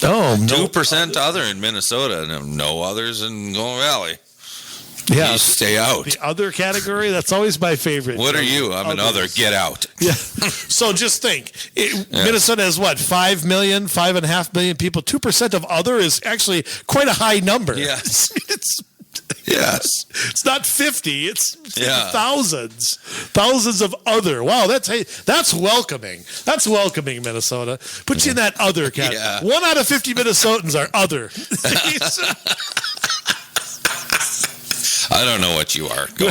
Oh, no. 2% other in Minnesota, and no others in Golden Valley. Yeah, You stay out. the other category, that's always my favorite. What are you? I'm an other. Get out. Yeah. So just think, Minnesota has what, 5 million, 5.5 million people. 2% of other is actually quite a high number. Yes. Yes. It's not 50. It's Yeah. thousands of other. Wow, that's welcoming. That's welcoming, Minnesota. Put you in that other category. Yeah. 1 out of 50 Minnesotans are other. I don't know what you are. Go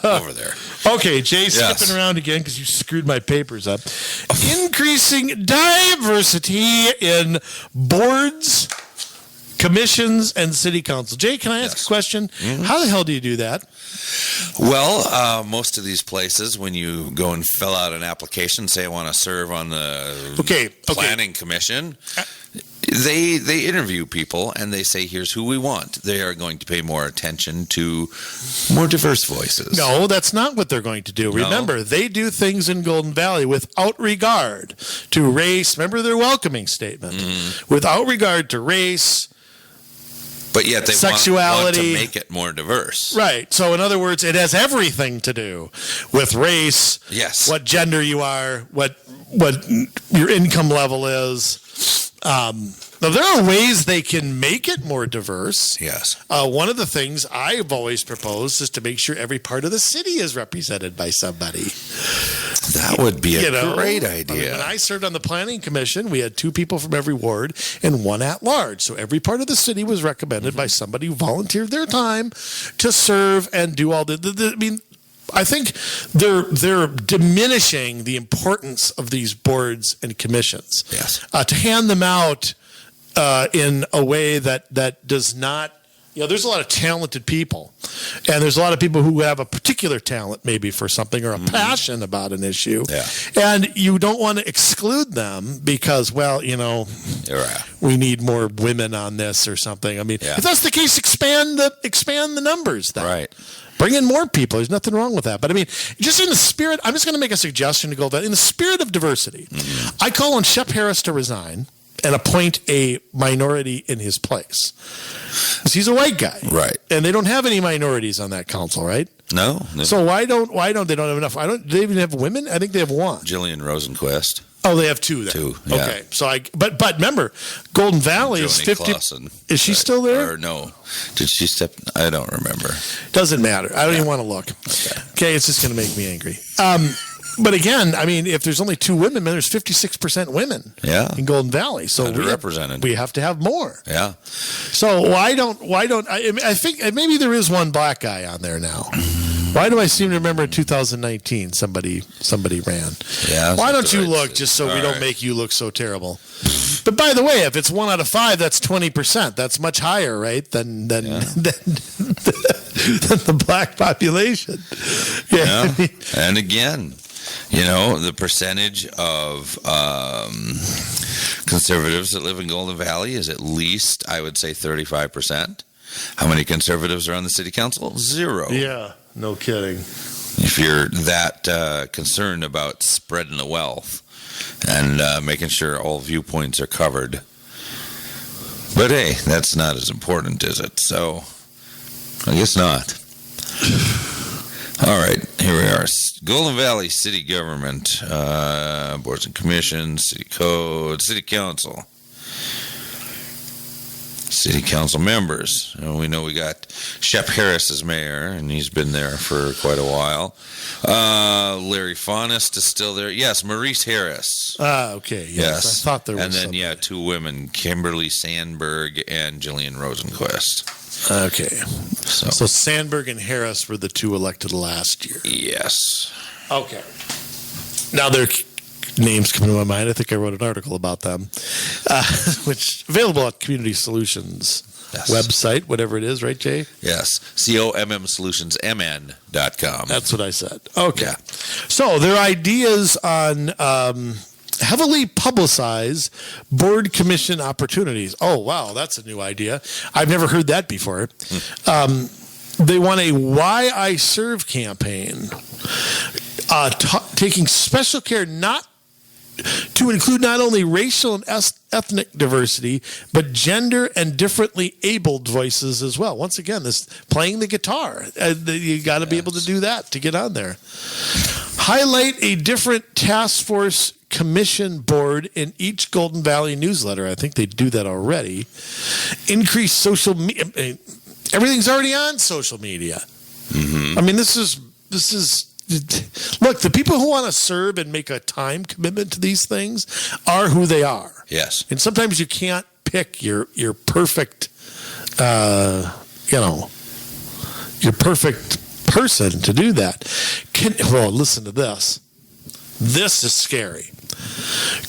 over there. Okay, Jay, Yes. skipping around again because you screwed my papers up. Increasing diversity in boards, commissions, and city council. Jay, can I ask Yes. a question? How the hell do you do that? Well, most of these places, when you go and fill out an application, say I want to serve on the planning commission, they interview people and they say, here's who we want. They are going to pay more attention to more diverse voices. No, that's not what they're going to do. No? Remember, they do things in Golden Valley without regard to race. Remember their welcoming statement. Without regard to race, But yet they want sexuality. to make it more diverse. right. So, in other words, it has everything to do with race, Yes. what gender you are, what your income level is. Now, there are ways they can make it more diverse. Yes. One of the things I've always proposed is to make sure every part of the city is represented by somebody. That would be a great I mean, idea. when I served on the planning commission, we had 2 people from every ward and 1 at large. So every part of the city was recommended by somebody who volunteered their time to serve and do all I mean, I think they're diminishing the importance of these boards and commissions. Yes. To hand them out in a way that does not, there's a lot of talented people, and there's a lot of people who have a particular talent maybe for something or a passion about an issue, and you don't want to exclude them because, we need more women on this or something. I mean, if that's the case, expand the numbers then. Right. Bring in more people. There's nothing wrong with that. But I mean, just in the spirit, I'm just going to make a suggestion to go that in the spirit of diversity, I call on Shep Harris to resign and appoint a minority in his place. Because he's a white guy. Right. And they don't have any minorities on that council, right? No. So why don't they don't have enough? Do they even have women? I think they have 1. Jillian Rosenquist. Oh, they have 2 then. 2, yeah. Okay. So but remember, Golden Valley is Joni 50. Clausen. Is she still there? Or no. Did she step? I don't remember. Doesn't matter. I don't even want to look. Okay, it's just going to make me angry. But again, I mean, if there's only 2 women, then there's 56% women in Golden Valley. So underrepresented. We have to have more. Yeah. So why don't I think maybe there is 1 black guy on there now. Why do I seem to remember in 2019 somebody ran? Yeah. Why don't you look just so we don't make you look so terrible? But by the way, if it's 1 out of 5, that's 20%. That's much higher, right? Than than the black population. Yeah. And again, the percentage of conservatives that live in Golden Valley is at least, I would say, 35%. How many conservatives are on the city council? 0. Yeah, no kidding. If you're that concerned about spreading the wealth and making sure all viewpoints are covered. But hey, that's not as important, is it? So, I guess not. All right, here we are. Golden Valley City Government, Boards and Commissions, City Code, City Council. City Council members. We know we got Shep Harris as mayor, and he's been there for quite a while. Larry Faunist is still there. Yes, Maurice Harris. Okay. Yes. I thought there was And then, 2 women, Kimberly Sandberg and Jillian Rosenquist. Okay. So Sandberg and Harris were the 2 elected last year. Yes. Okay. Now their names come to my mind. I think I wrote an article about them, which available at Community Solutions Yes. website, whatever it is, right, Jay? Yes. COMMSolutionsMN.com. That's what I said. Okay. Yeah. So their ideas on heavily publicized board commission opportunities. Oh, wow, that's a new idea. I've never heard that before. They want a Why I Serve campaign, taking special care to include not only racial and ethnic diversity, but gender and differently abled voices as well. Once again, this playing the guitar. You got to be able to do that to get on there. Highlight a different task force commission board in each Golden Valley newsletter. I think they do that already. Increase social media. Everything's already on social media. I mean, this is look, the people who want to serve and make a time commitment to these things are who they are. Yes. And sometimes you can't pick your perfect, your perfect person to do that. Well, listen to this. This is scary.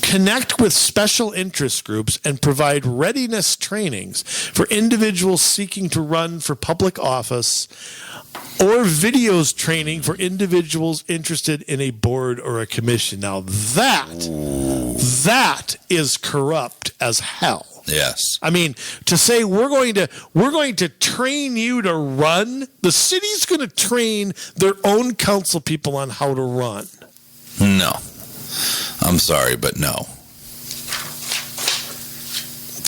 Connect with special interest groups and provide readiness trainings for individuals seeking to run for public office, or videos training for individuals interested in a board or a commission. Now that is corrupt as hell. Yes. I mean, to say we're going to train you to run, the city's going to train their own council people on how to run. No. I'm sorry, but no.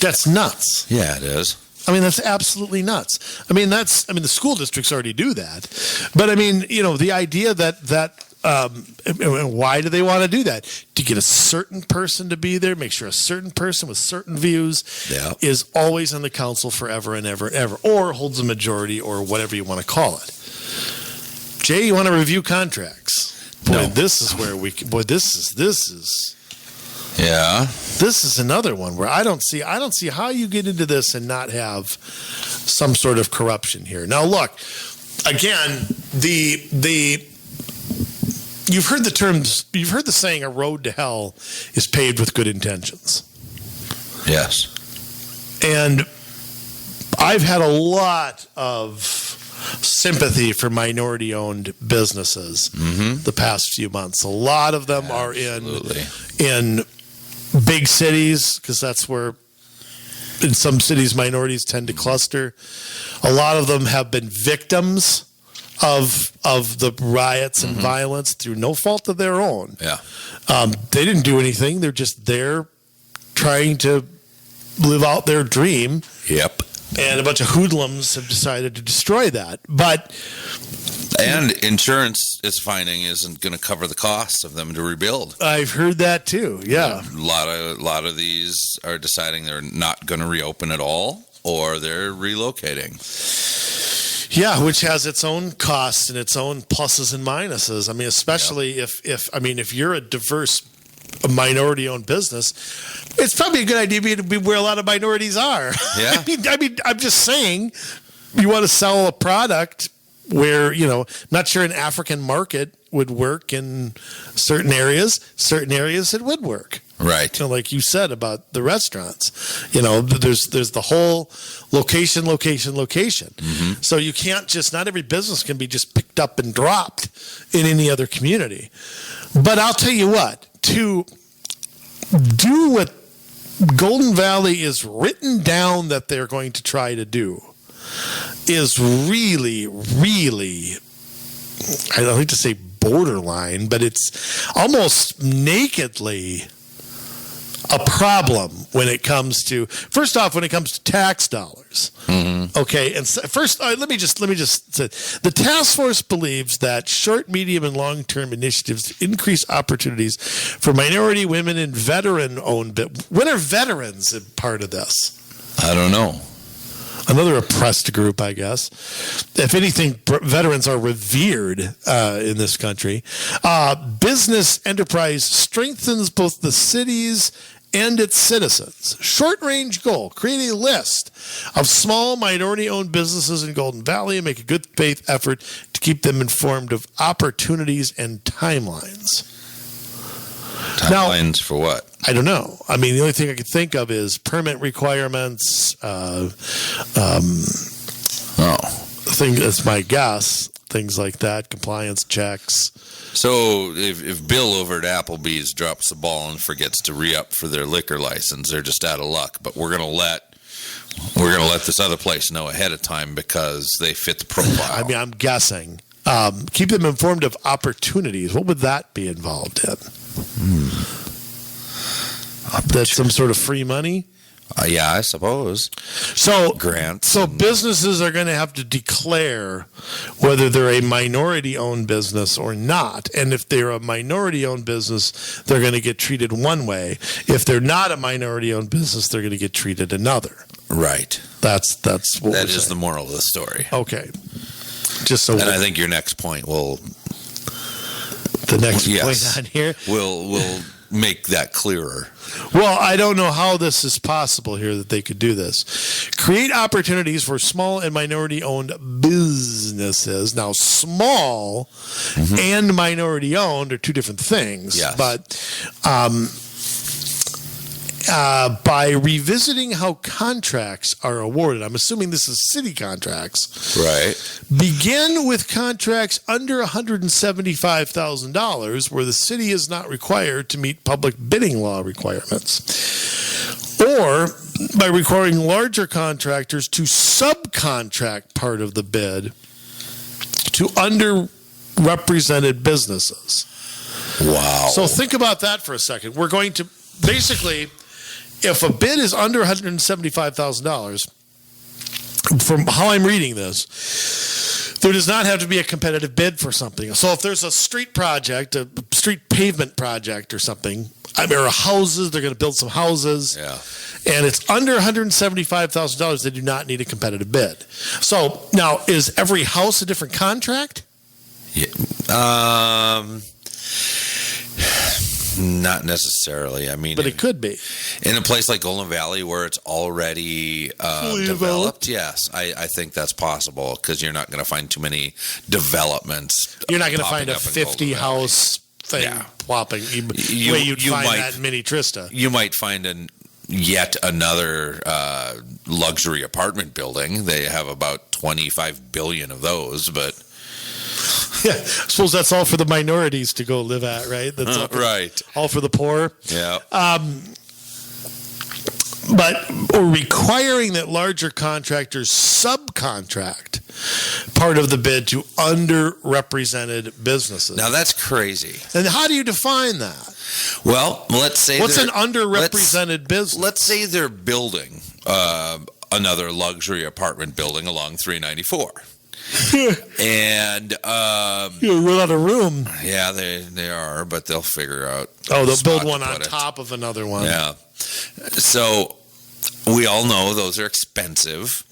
That's nuts. Yeah, it is. I mean, that's absolutely nuts. I mean, the school districts already do that. But I mean, the idea that why do they want to do that? To get a certain person to be there, make sure a certain person with certain views is always on the council forever and ever and ever, or holds a majority, or whatever you want to call it. Jay, you want to review contracts? Boy, No. This is where we. Boy, this is. Yeah. This is another one where I don't see how you get into this and not have some sort of corruption here. Now, look, again, you've heard the saying, "A road to hell is paved with good intentions." Yes. And I've had a lot of sympathy for minority-owned businesses the past few months. A lot of them are in big cities, because that's where, in some cities, minorities tend to cluster. A lot of them have been victims of the riots and violence through no fault of their own. Yeah. They didn't do anything. They're just there trying to live out their dream. Yep. And a bunch of hoodlums have decided to destroy that. And insurance is finding isn't going to cover the cost of them to rebuild. I've heard that too. Yeah. A lot of these are deciding they're not going to reopen at all, or they're relocating. Yeah, which has its own costs and its own pluses and minuses. I mean, especially if you're a diverse minority-owned business, it's probably a good idea to be where a lot of minorities are. Yeah. I mean, I'm just saying, you want to sell a product where, not sure an African market would work in certain areas. Certain areas it would work. Right. Like you said about the restaurants, there's the whole location. So you can't not every business can be just picked up and dropped in any other community. But I'll tell you what, to do what Golden Valley is written down that they're going to try to do is really, really, I don't like to say borderline, but it's almost nakedly a problem when it comes to, first off, when it comes to tax dollars. Okay, and first, let me just say, the task force believes that short, medium, and long-term initiatives to increase opportunities for minority, women, and veteran-owned. When are veterans a part of this? I don't know. Another oppressed group, I guess. If anything, veterans are revered in this country. Business enterprise strengthens both the cities and its citizens. Short-range goal, create a list of small minority-owned businesses in Golden Valley and make a good faith effort to keep them informed of opportunities and timelines. Timelines for what? I don't know. I mean, the only thing I could think of is permit requirements. That's my guess. Things like that, compliance checks. So if Bill over at Applebee's drops the ball and forgets to re-up for their liquor license, they're just out of luck. But we're gonna let this other place know ahead of time because they fit the profile. I mean, I'm guessing. Keep them informed of opportunities. What would that be involved in? That's some sort of free money? Yeah, I suppose. So grants. So businesses are going to have to declare whether they're a minority-owned business or not. And if they're a minority-owned business, they're going to get treated one way. If they're not a minority-owned business, they're going to get treated another. Right. That's what that is the moral of the story. Okay. Just so. And I think your next point will. The next point on here will make that clearer. Well, I don't know how this is possible here that they could do this. Create opportunities for small and minority-owned businesses. Now, small and minority-owned are two different things. Yes. But by revisiting how contracts are awarded, I'm assuming this is city contracts. Right. Begin with contracts under $175,000 where the city is not required to meet public bidding law requirements. Or by requiring larger contractors to subcontract part of the bid to underrepresented businesses. Wow. So think about that for a second. We're going to basically, if a bid is under $175,000, from how I'm reading this, there does not have to be a competitive bid for something. So if there's a street project, a street pavement project or something, or houses, they're going to build some houses, and it's under $175,000, they do not need a competitive bid. So now, is every house a different contract? Yeah. Not necessarily. I mean, but it could be in a place like Golden Valley where it's already developed. Yes, I think that's possible because you're not going to find too many developments. You're not going to find a 50-house thing plopping. You'd find that in Mini Trista. You might find yet another luxury apartment building. They have about 25 billion of those, but. Yeah, I suppose that's all for the minorities to go live at, right? That's all for the poor. Yeah. But requiring that larger contractors subcontract part of the bid to underrepresented businesses. Now that's crazy. And how do you define that? Well, let's say what's an underrepresented business? Let's say they're building another luxury apartment building along 394. And you run out of room. Yeah, they are, but they'll figure out. Oh, they'll build one on top of another one. Yeah. So we all know those are expensive,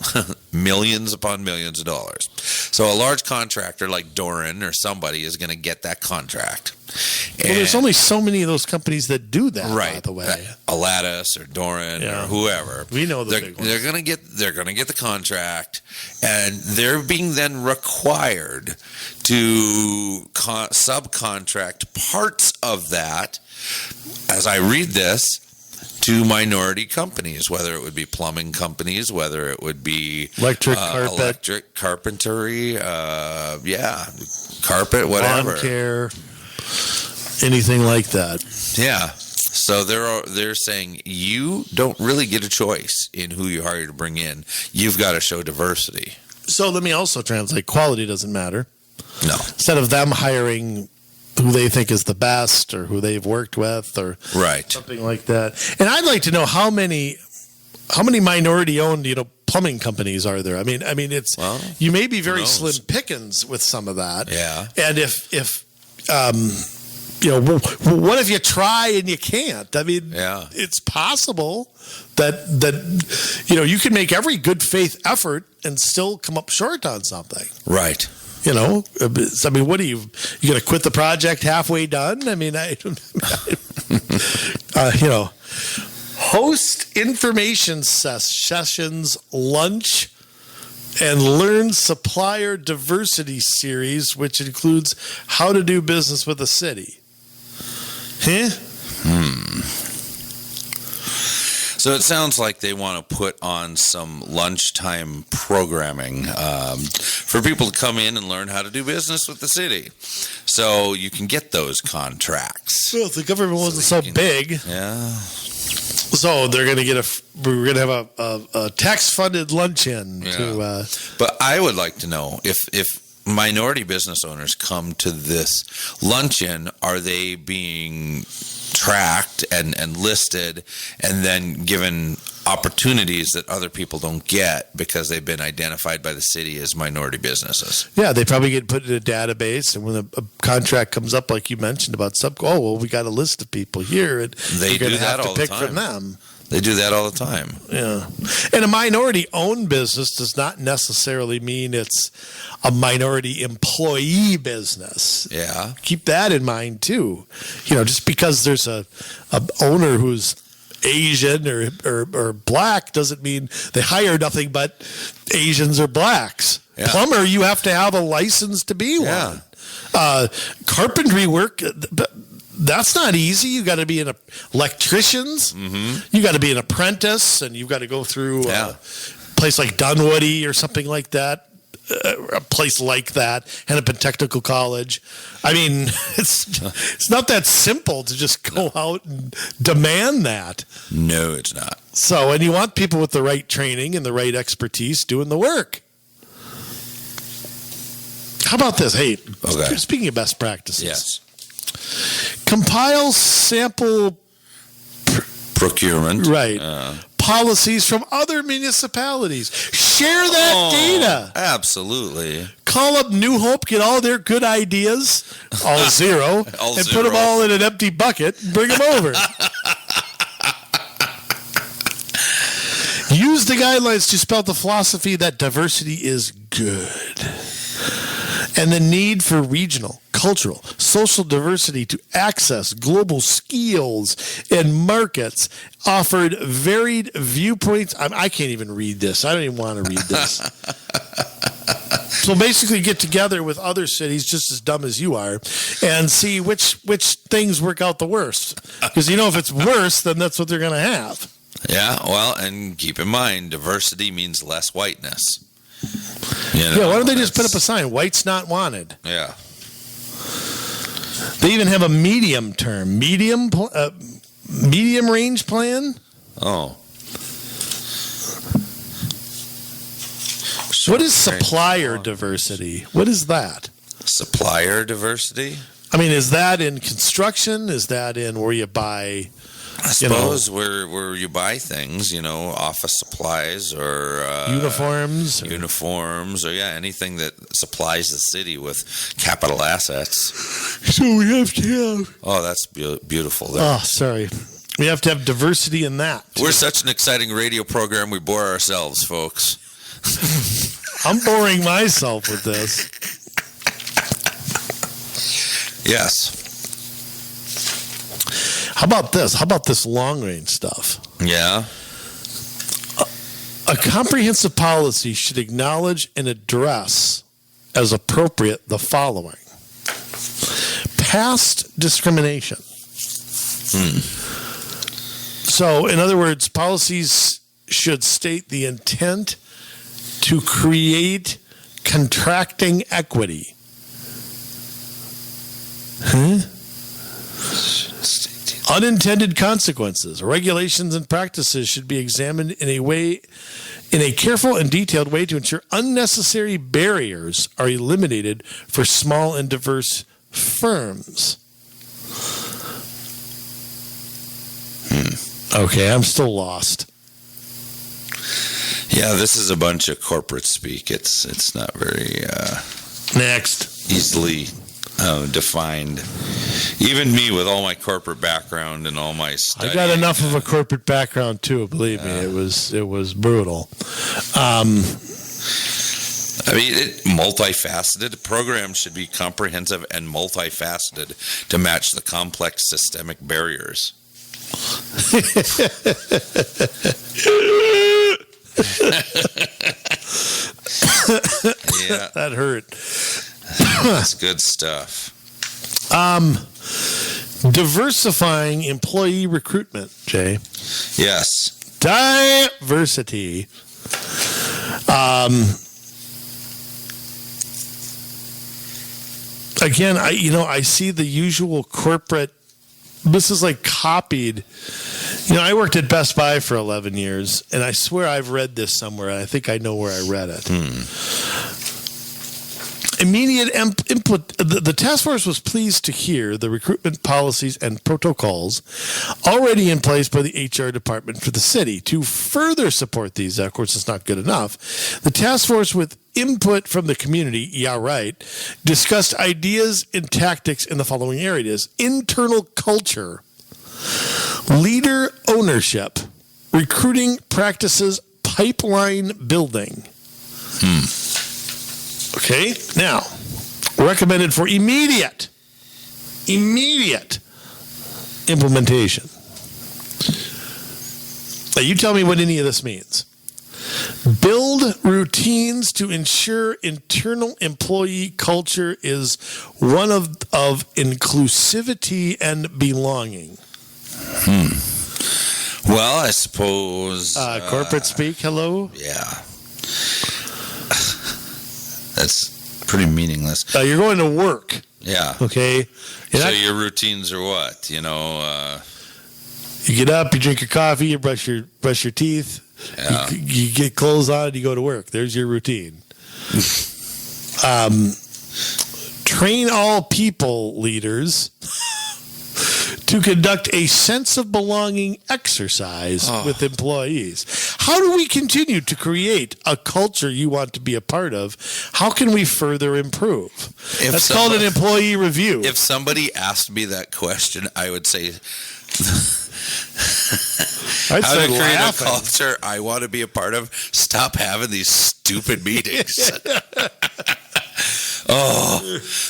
millions upon millions of dollars. So a large contractor like Doran or somebody is going to get that contract. Well, there's only so many of those companies that do that, right? By the way, Aladdis or Doran or whoever. We know the big ones. They're going to get the contract, and they're being then required to subcontract parts of that. As I read this, to minority companies, whether it would be plumbing companies, whether it would be electric carpentry, carpet, whatever, lawn care, anything like that. Yeah. So they're saying you don't really get a choice in who you hire to bring in. You've got to show diversity. So let me also translate: quality doesn't matter. No. Instead of them hiring who they think is the best or who they've worked with or something like that. And I'd like to know how many minority-owned, plumbing companies are there? I mean, it's you may be very slim pickings with some of that. Yeah. And if what if you try and you can't? I mean, it's possible that you can make every good faith effort and still come up short on something. Right. What are you going to quit the project halfway done? I mean, host information sessions, lunch, and learn supplier diversity series, which includes how to do business with the city. So it sounds like they want to put on some lunchtime programming for people to come in and learn how to do business with the city. So you can get those contracts. Well, if the government wasn't so big, Yeah. so they're going to we're going to have a tax-funded luncheon. Yeah. But I would like to know if minority business owners come to this luncheon, are they being tracked and listed and then given opportunities that other people don't get because they've been identified by the city as minority businesses? Yeah, they probably get put in a database, and when a contract comes up, like you mentioned about we got a list of people here, and They you're going do to have that to all the pick time. from them. They do that all the time. Yeah. And a minority-owned business does not necessarily mean it's a minority employee business. Yeah. Keep that in mind, too. Just because there's a owner who's Asian or black doesn't mean they hire nothing but Asians or blacks. Yeah. Plumber, you have to have a license to be one. Carpentry work, that's not easy. You got to be an electricians. Mm-hmm. You got to be an apprentice, and you've got to go through a place like Dunwoody or something like that. A place like that, Hennepin Technical College. I mean, it's not that simple to just go out and demand that. No, it's not. So, and you want people with the right training and the right expertise doing the work. How about this? Hey, speaking of best practices. Yes. Compile sample procurement. Right. Policies from other municipalities. Share that data. Absolutely. Call up New Hope, get all their good ideas, all zero, and put them all in an empty bucket and bring them over. Use the guidelines to spell the philosophy that diversity is good. And the need for regional, cultural, social diversity to access global skills and markets offered varied viewpoints. I can't even read this. I don't even want to read this. So basically get together with other cities just as dumb as you are and see which things work out the worst. Because if it's worse, then that's what they're going to have. Yeah, well, and keep in mind, diversity means less whiteness. Why don't they just put up a sign, whites not wanted? Yeah. They even have a medium term, medium range plan. Oh. What is supplier diversity? What is that? Supplier diversity? I mean, is that in construction? Is that in where you buy? I suppose where you buy things, office supplies or uniforms, or anything that supplies the city with capital assets. So we have to have. Oh, that's beautiful. There. Oh, sorry. We have to have diversity in that. We're such an exciting radio program. We bore ourselves, folks. I'm boring myself with this. Yes. How about this? How about this long-range stuff? Yeah. A comprehensive policy should acknowledge and address, as appropriate, the following. Past discrimination. So, in other words, policies should state the intent to create contracting equity. Unintended consequences, regulations, and practices should be examined in a careful and detailed way to ensure unnecessary barriers are eliminated for small and diverse firms. Okay, I'm still lost. Yeah, this is a bunch of corporate speak. It's not very Next. easily defined. Even me, with all my corporate background and all my studying. I got enough of a corporate background too. Believe me, it was brutal. Multifaceted. Programs should be comprehensive and multifaceted to match the complex systemic barriers. Yeah, That hurt. that's good stuff. Diversifying employee recruitment, Jay. Yes. Diversity. Again, I see the usual corporate. This is like copied. I worked at Best Buy for 11 years, and I swear I've read this somewhere, and I think I know where I read it. Immediate input. The task force was pleased to hear the recruitment policies and protocols already in place by the HR department for the city. To further support these, of course, it's not good enough. The task force, with input from the community, discussed ideas and tactics in the following areas: internal culture, leader ownership, recruiting practices, pipeline building. Okay, now, recommended for immediate implementation. Now, you tell me what any of this means. Build routines to ensure internal employee culture is one of inclusivity and belonging. Well, I suppose... corporate speak, hello? Yeah. That's pretty meaningless. You're going to work. Yeah. Okay. So your routines are what? You get up, you drink your coffee, you brush your teeth, yeah. you get clothes on, you go to work. There's your routine. Train all people leaders to conduct a sense of belonging exercise with employees. How do we continue to create a culture you want to be a part of? How can we further improve? That's called an employee review. If somebody asked me that question, I would say, I'd how say to create laughing. a culture I want to be a part of, stop having these stupid meetings.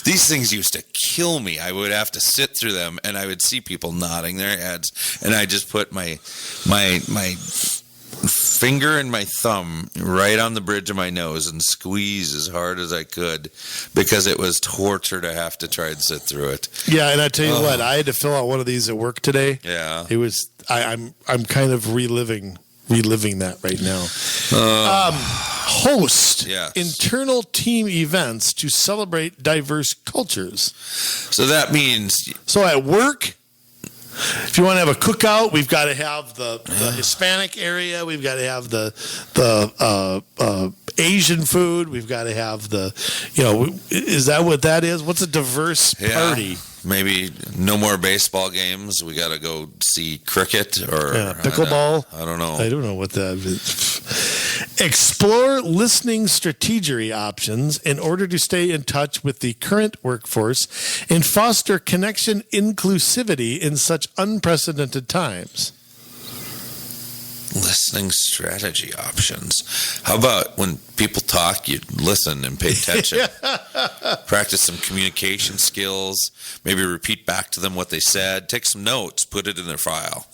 These things used to kill me. I would have to sit through them, and I would see people nodding their heads, and I just put my finger and my thumb right on the bridge of my nose and squeeze as hard as I could, because it was torture to have to try and sit through it. Yeah, and I tell you what, I had to fill out one of these at work today. Yeah, it was. I'm kind of reliving that right now. Host internal team events to celebrate diverse cultures. So that means... So at work, if you want to have a cookout, we've got to have the Hispanic area. We've got to have the Asian food. We've got to have is that what that is? What's a diverse party? Maybe no more baseball games. We got to go see cricket or pickleball. I don't know. I don't know what that is. Explore listening strategy options in order to stay in touch with the current workforce and foster connection inclusivity in such unprecedented times. Listening strategy options. How about when people talk, you listen and pay attention? Practice some communication skills. Maybe repeat back to them what they said. Take some notes. Put it in their file.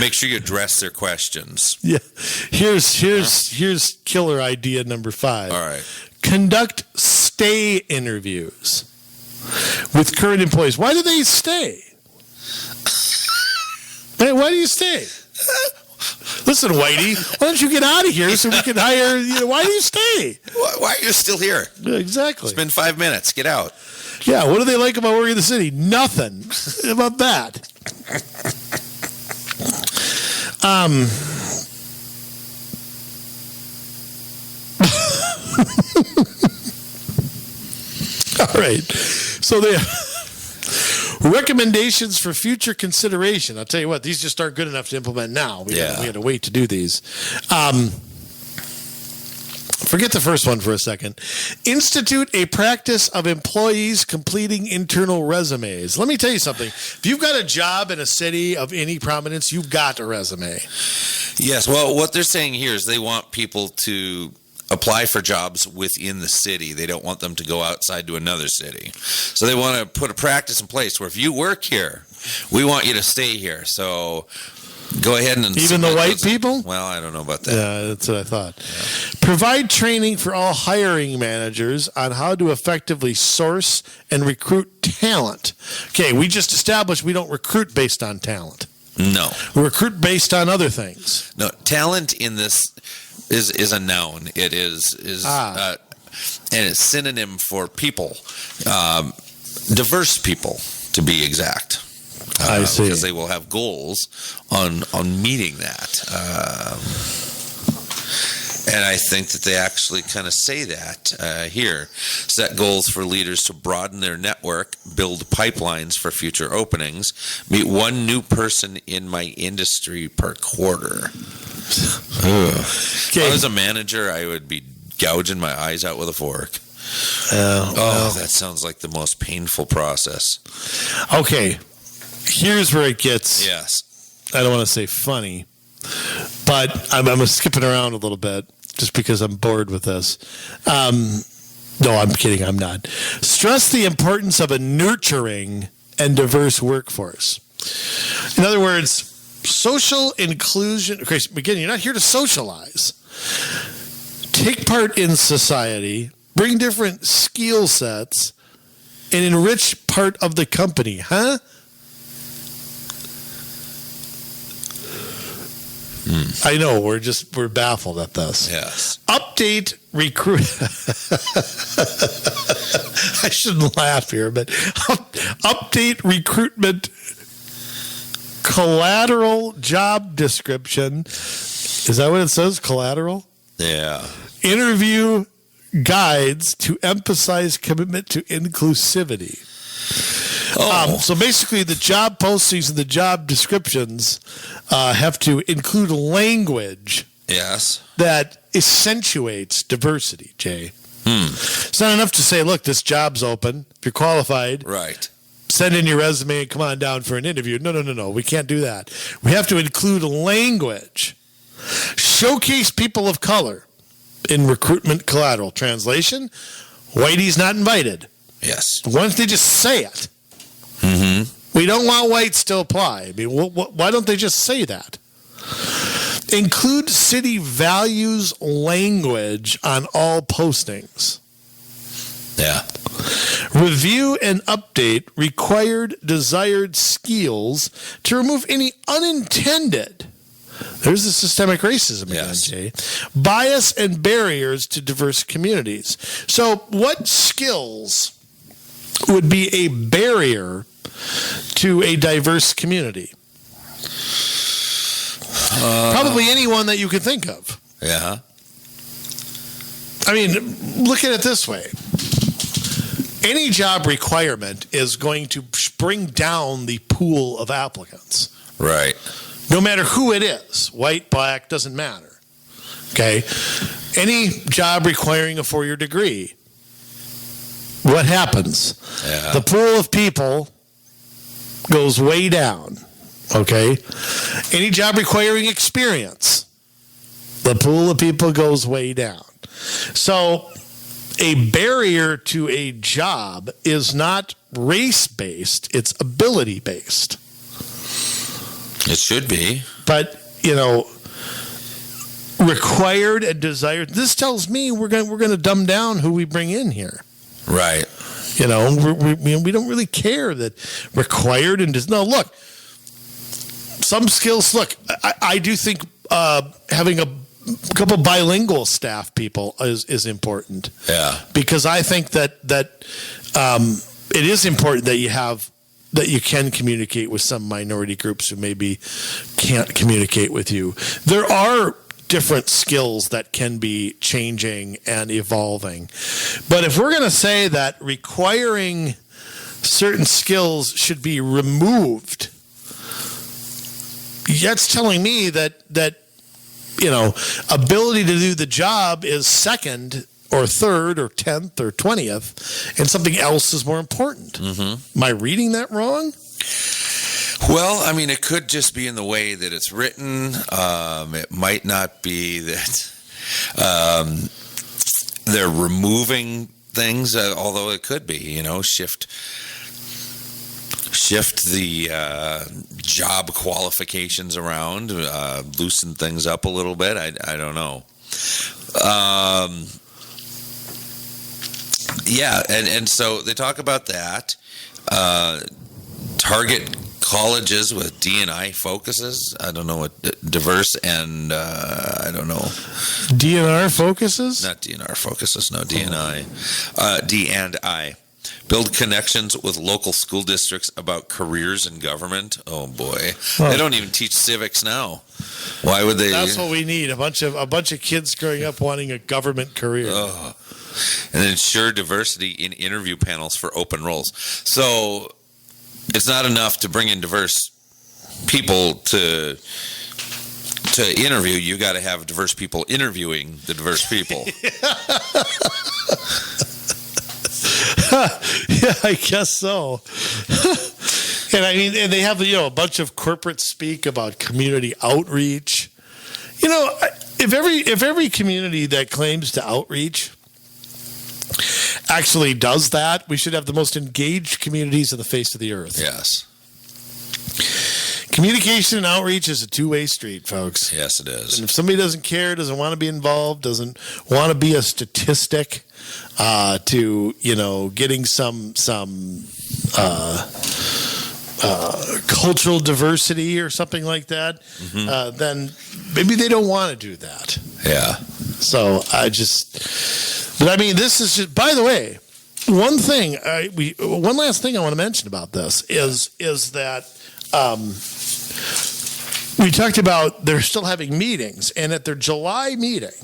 Make sure you address their questions. Yeah. Here's killer idea number 5. All right. Conduct stay interviews with current employees. Why do they stay? Hey, why do you stay? Listen, Whitey, why don't you get out of here so we can hire you? Why do you stay? Why are you still here? Exactly. It's been 5 minutes. Get out. Yeah, what do they like about working in the city? Nothing about that. All right. So they... Recommendations for future consideration. I'll tell you what, these just aren't good enough to implement now. We had to wait to do these. Forget the first one for a second. Institute a practice of employees completing internal resumes. Let me tell you something. If you've got a job in a city of any prominence, you've got a resume. Yes. Well, what they're saying here is they want people to apply for jobs within the city. They don't want them to go outside to another city. So they want to put a practice in place where if you work here, we want you to stay here. So go ahead and... Even the white people? Well, I don't know about that. Yeah, that's what I thought. Yeah. Provide training for all hiring managers on how to effectively source and recruit talent. Okay, we just established we don't recruit based on talent. No. We recruit based on other things. No, talent in this is a noun. It is and it's synonym for people, diverse people, to be exact. I see. Because they will have goals on meeting that. And I think that they actually kind of say that here. Set goals for leaders to broaden their network, build pipelines for future openings, meet one new person in my industry per quarter. If I was a manager, I would be gouging my eyes out with a fork. That sounds like the most painful process. Okay, here's where it gets, yes, I don't want to say funny, but I'm skipping around a little bit just because I'm bored with this. No, I'm kidding. I'm not. Stress the importance of a nurturing and diverse workforce. In other words, social inclusion. Okay, again, you're not here to socialize. Take part in society, bring different skill sets, and enrich part of the company. Huh? I know, we're baffled at this. yes. Update recruit. I shouldn't laugh here, but update recruitment collateral job description. Is that what it says? Collateral? Yeah. Interview guides to emphasize commitment to inclusivity. So basically, the job postings and the job descriptions have to include language Yes. that accentuates diversity, Jay. It's not enough to say, look, this job's open. If you're qualified, Right. send in your resume and come on down for an interview. No. We can't do that. We have to include language. Showcase people of color in recruitment collateral. Translation, whitey's not invited. Yes. Why don't they just say it? We don't want whites to apply. I mean, why don't they just say that? Include city values language on all postings. Yeah. Review and update required desired skills to remove any unintended, there's the systemic racism again, Yes. Jay, bias and barriers to diverse communities. So what skills would be a barrier to a diverse community? Probably anyone that you could think of. Yeah. I mean, look at it this way. Any job requirement is going to bring down the pool of applicants. Right. No matter who it is, white, black, doesn't matter. Okay? Any job requiring a 4-year degree, what happens? Yeah. The pool of people goes way down. Okay? Any job requiring experience, the pool of people goes way down. So, a barrier to a job is not race-based, it's ability-based. It should be. But, required and desired, this tells me we're going to dumb down who we bring in here. Right. We don't really care that required and no. Look, some skills. Look, I do think having a couple bilingual staff people is important. Yeah. Because I think that it is important that you can communicate with some minority groups who maybe can't communicate with you. There are different skills that can be changing and evolving. But if we're going to say that requiring certain skills should be removed, that's telling me that ability to do the job is second or third or 10th or 20th, and something else is more important. Am I reading that wrong? Well, I mean, it could just be in the way that it's written. It might not be that they're removing things, although it could be, shift the job qualifications around, loosen things up a little bit. I don't know. Yeah, and so they talk about that. Target colleges with D&I focuses. I don't know what diverse and I don't know. DNR focuses? Not DNR focuses, no, D&I. D&I. Build connections with local school districts about careers in government. Oh boy, they don't even teach civics now. Why would they? That's what we need. A bunch of kids growing up wanting a government career. Oh. And ensure diversity in interview panels for open roles. So it's not enough to bring in diverse people to interview. You got to have diverse people interviewing the diverse people. Yeah, I guess so. And I mean, and they have a bunch of corporate speak about community outreach. If every community that claims to outreach actually does that, we should have the most engaged communities on the face of the earth. Yes. Communication and outreach is a two-way street, folks. Yes, it is. And if somebody doesn't care, doesn't want to be involved, doesn't want to be a statistic to getting some cultural diversity or something like that, then maybe they don't want to do that. Yeah. So but I mean, this is just. By the way, one last thing I want to mention about this is that. We talked about they're still having meetings, and at their July meeting,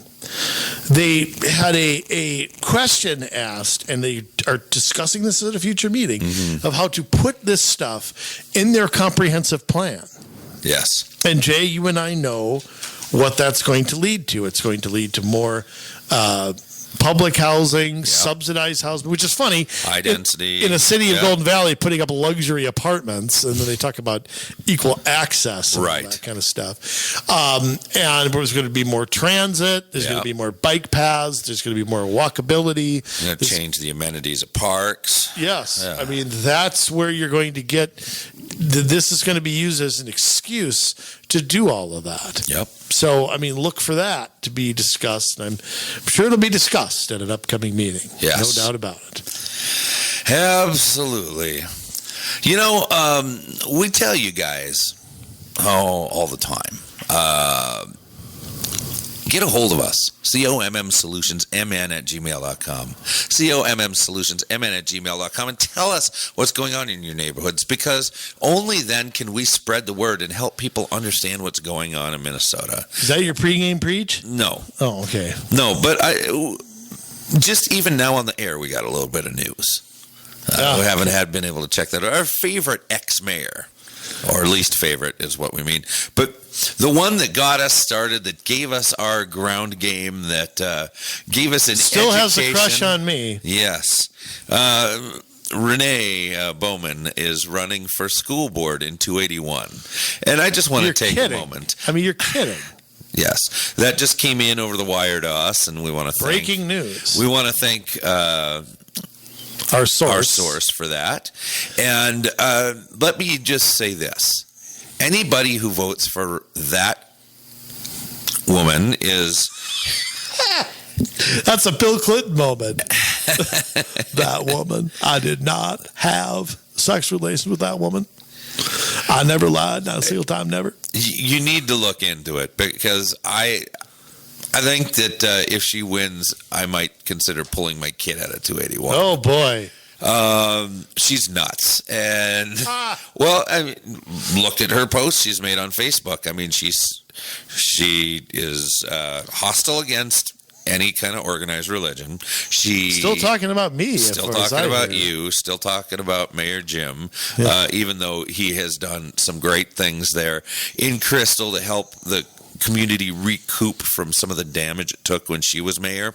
they had a question asked, and they are discussing this at a future meeting of how to put this stuff in their comprehensive plan. Yes. And Jay, you and I know what that's going to lead to. It's going to lead to more public housing, subsidized housing, which is funny. High density. In a city of Golden Valley, putting up luxury apartments, and then they talk about equal access and all that kind of stuff. And there's going to be more transit. There's going to be more bike paths. There's going to be more walkability. You're going to change the amenities of parks. Yes. Yeah. I mean, that's where you're going to get. This is going to be used as an excuse to do all of that. Yep. So, I mean, look for that to be discussed. And I'm sure it'll be discussed at an upcoming meeting. Yes. No doubt about it. Absolutely. We tell you guys all the time. Get a hold of us. COMMsolutionsmn@gmail.com. COMMsolutionsmn@gmail.com, and tell us what's going on in your neighborhoods, because only then can we spread the word and help people understand what's going on in Minnesota. Is that your pregame preach? No. Oh, okay. No, but just even now on the air, we got a little bit of news. We haven't been able to check that. Our favorite ex-mayor, or least favorite is what we mean. But the one that got us started, that gave us our ground game, that gave us an Still education. has a crush on me. Yes. Renee Bowman is running for school board in 281. And I just want to take a moment. I mean, you're kidding. Yes. That just came in over the wire to us, and we want to thank... Breaking news. We want to thank... Our source for that. And let me just say this. Anybody who votes for that woman is... That's a Bill Clinton moment. That woman. I did not have sex relations with that woman. I never lied, not a single time, never. You need to look into it, because I think that if she wins, I might consider pulling my kid out of 281. Oh, boy. She's nuts. And, well, I mean, looked at her posts she's made on Facebook. I mean, she is hostile against any kind of organized religion. She still talking about me. Still talking about you. Still talking about Mayor Jim, even though he has done some great things there in Crystal to help the community recoup from some of the damage it took when she was mayor.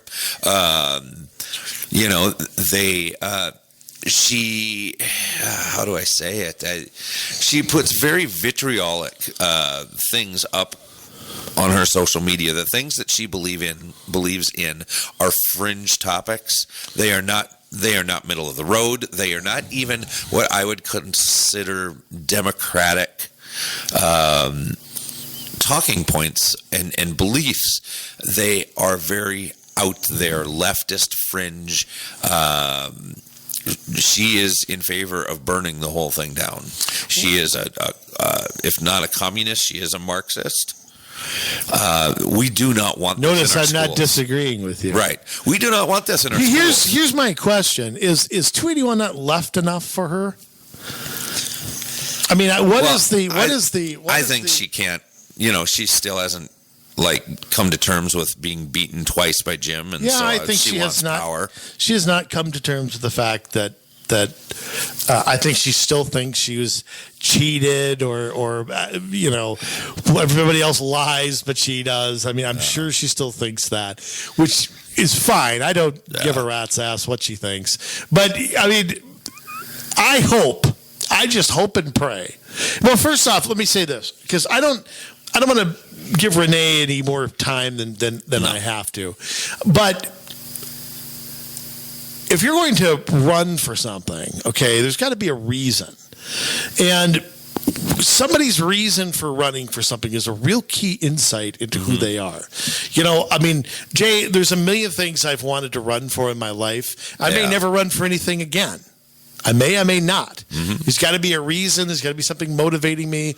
She, how do I say it? She puts very vitriolic things up on her social media. The things that she believes in are fringe topics. They are not middle of the road. They are not even what I would consider democratic talking points and beliefs. They are very out there, leftist fringe she is in favor of burning the whole thing down. She is if not a communist, she is a Marxist. We do not want this Notice in our I'm not schools. disagreeing with you. Right. We do not want this in our schools. Here's my question: Is 281 not left enough for her? I mean, I think she can't. She still hasn't come to terms with being beaten twice by Jim, and so I think she wants has not. power. She has not come to terms with the fact that I think she still thinks she was cheated, or everybody else lies, but she does. I mean, I'm sure she still thinks that, which is fine. I don't give a rat's ass what she thinks, but I mean, I just hope and pray. Well, first off, let me say this, because I don't want to give Renee any more time than I have to. But if you're going to run for something, okay, there's got to be a reason. And somebody's reason for running for something is a real key insight into who they are. I mean, Jay, there's a million things I've wanted to run for in my life. I may never run for anything again. I may not. There's got to be a reason. There's got to be something motivating me.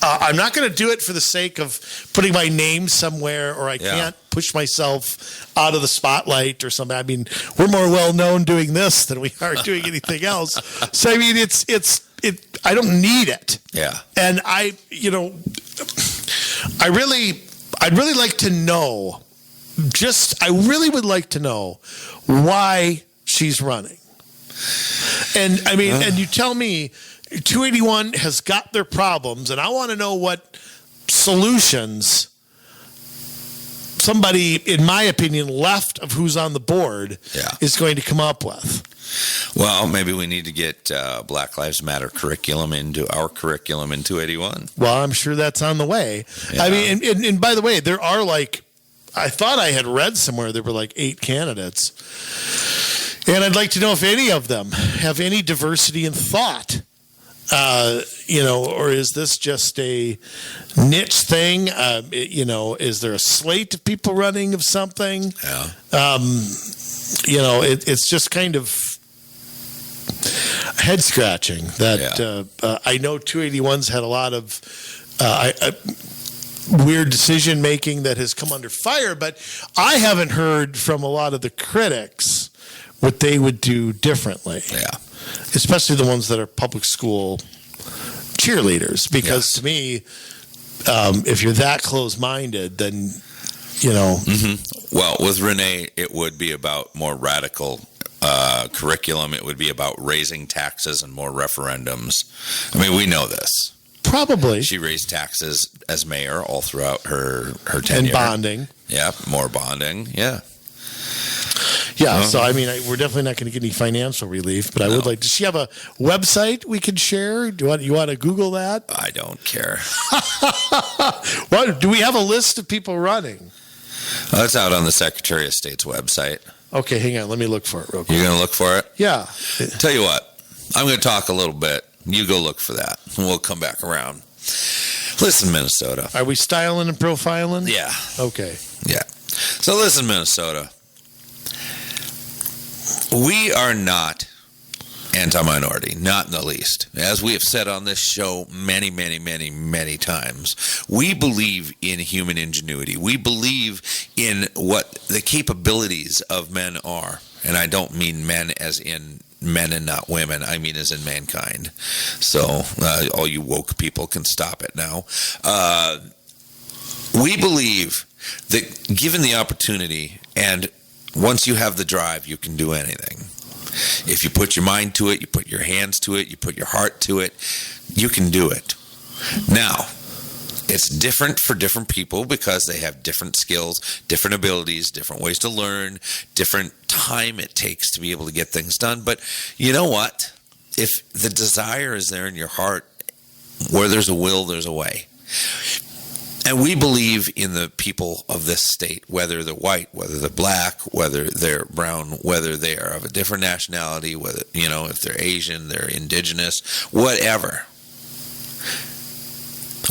I'm not going to do it for the sake of putting my name somewhere, or I can't push myself out of the spotlight or something. I mean, we're more well known doing this than we are doing anything else. So I mean, I don't need it. Yeah. And I'd really like to know. I really would like to know why she's running. And I mean, and you tell me 281 has got their problems, and I want to know what solutions somebody, in my opinion, left of who's on the board is going to come up with. Well, maybe we need to get Black Lives Matter curriculum into our curriculum in 281. Well, I'm sure that's on the way. Yeah. I mean, and by the way, there are I thought I had read somewhere there were 8 candidates. And I'd like to know if any of them have any diversity in thought, or is this just a niche thing? Is there a slate of people running of something? Yeah. It's just kind of head scratching that I know 281's had a lot of weird decision making that has come under fire, but I haven't heard from a lot of the critics what they would do differently. Yeah. Especially the ones that are public school cheerleaders. Because to me, if you're that close-minded, then, Well, with Renee, it would be about more radical curriculum. It would be about raising taxes and more referendums. I mean, we know this. Probably. She raised taxes as mayor all throughout her tenure. And bonding. Yeah, more bonding. Yeah. Yeah, so I mean, we're definitely not going to get any financial relief, but I would like. Does she have a website we could share? You want to Google that? I don't care. Well, do we have a list of people running? It's out on the Secretary of State's website. Okay, hang on. Let me look for it real quick. You're going to look for it? Yeah. Tell you what, I'm going to talk a little bit. You go look for that, and we'll come back around. Listen, Minnesota. Are we styling and profiling? Yeah. Okay. Yeah. So listen, Minnesota. We are not anti-minority, not in the least. As we have said on this show many, many, many, many times, we believe in human ingenuity. We believe in what the capabilities of men are. And I don't mean men as in men and not women. I mean as in mankind. So all you woke people can stop it now. We believe that given the opportunity, and once you have the drive, you can do anything. If you put your mind to it, you put your hands to it, you put your heart to it, you can do it. Now, it's different for different people because they have different skills, different abilities, different ways to learn, different time it takes to be able to get things done. But you know what? If the desire is there in your heart, where there's a will, there's a way. And we believe in the people of this state, whether they're white, whether they're black, whether they're brown, whether they are of a different nationality, whether, if they're Asian, they're indigenous, whatever.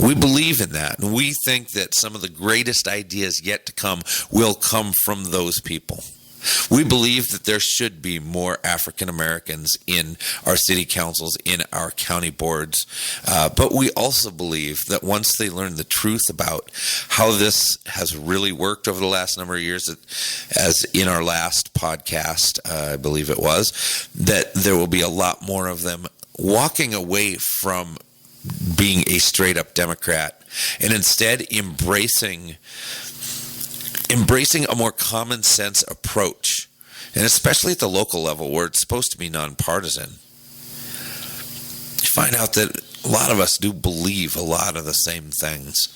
We believe in that. And we think that some of the greatest ideas yet to come will come from those people. We believe that there should be more African Americans in our city councils, in our county boards. But we also believe that once they learn the truth about how this has really worked over the last number of years, as in our last podcast, I believe it was, that there will be a lot more of them walking away from being a straight up Democrat and instead embracing a more common sense approach, and especially at the local level where it's supposed to be nonpartisan. You find out that a lot of us do believe a lot of the same things.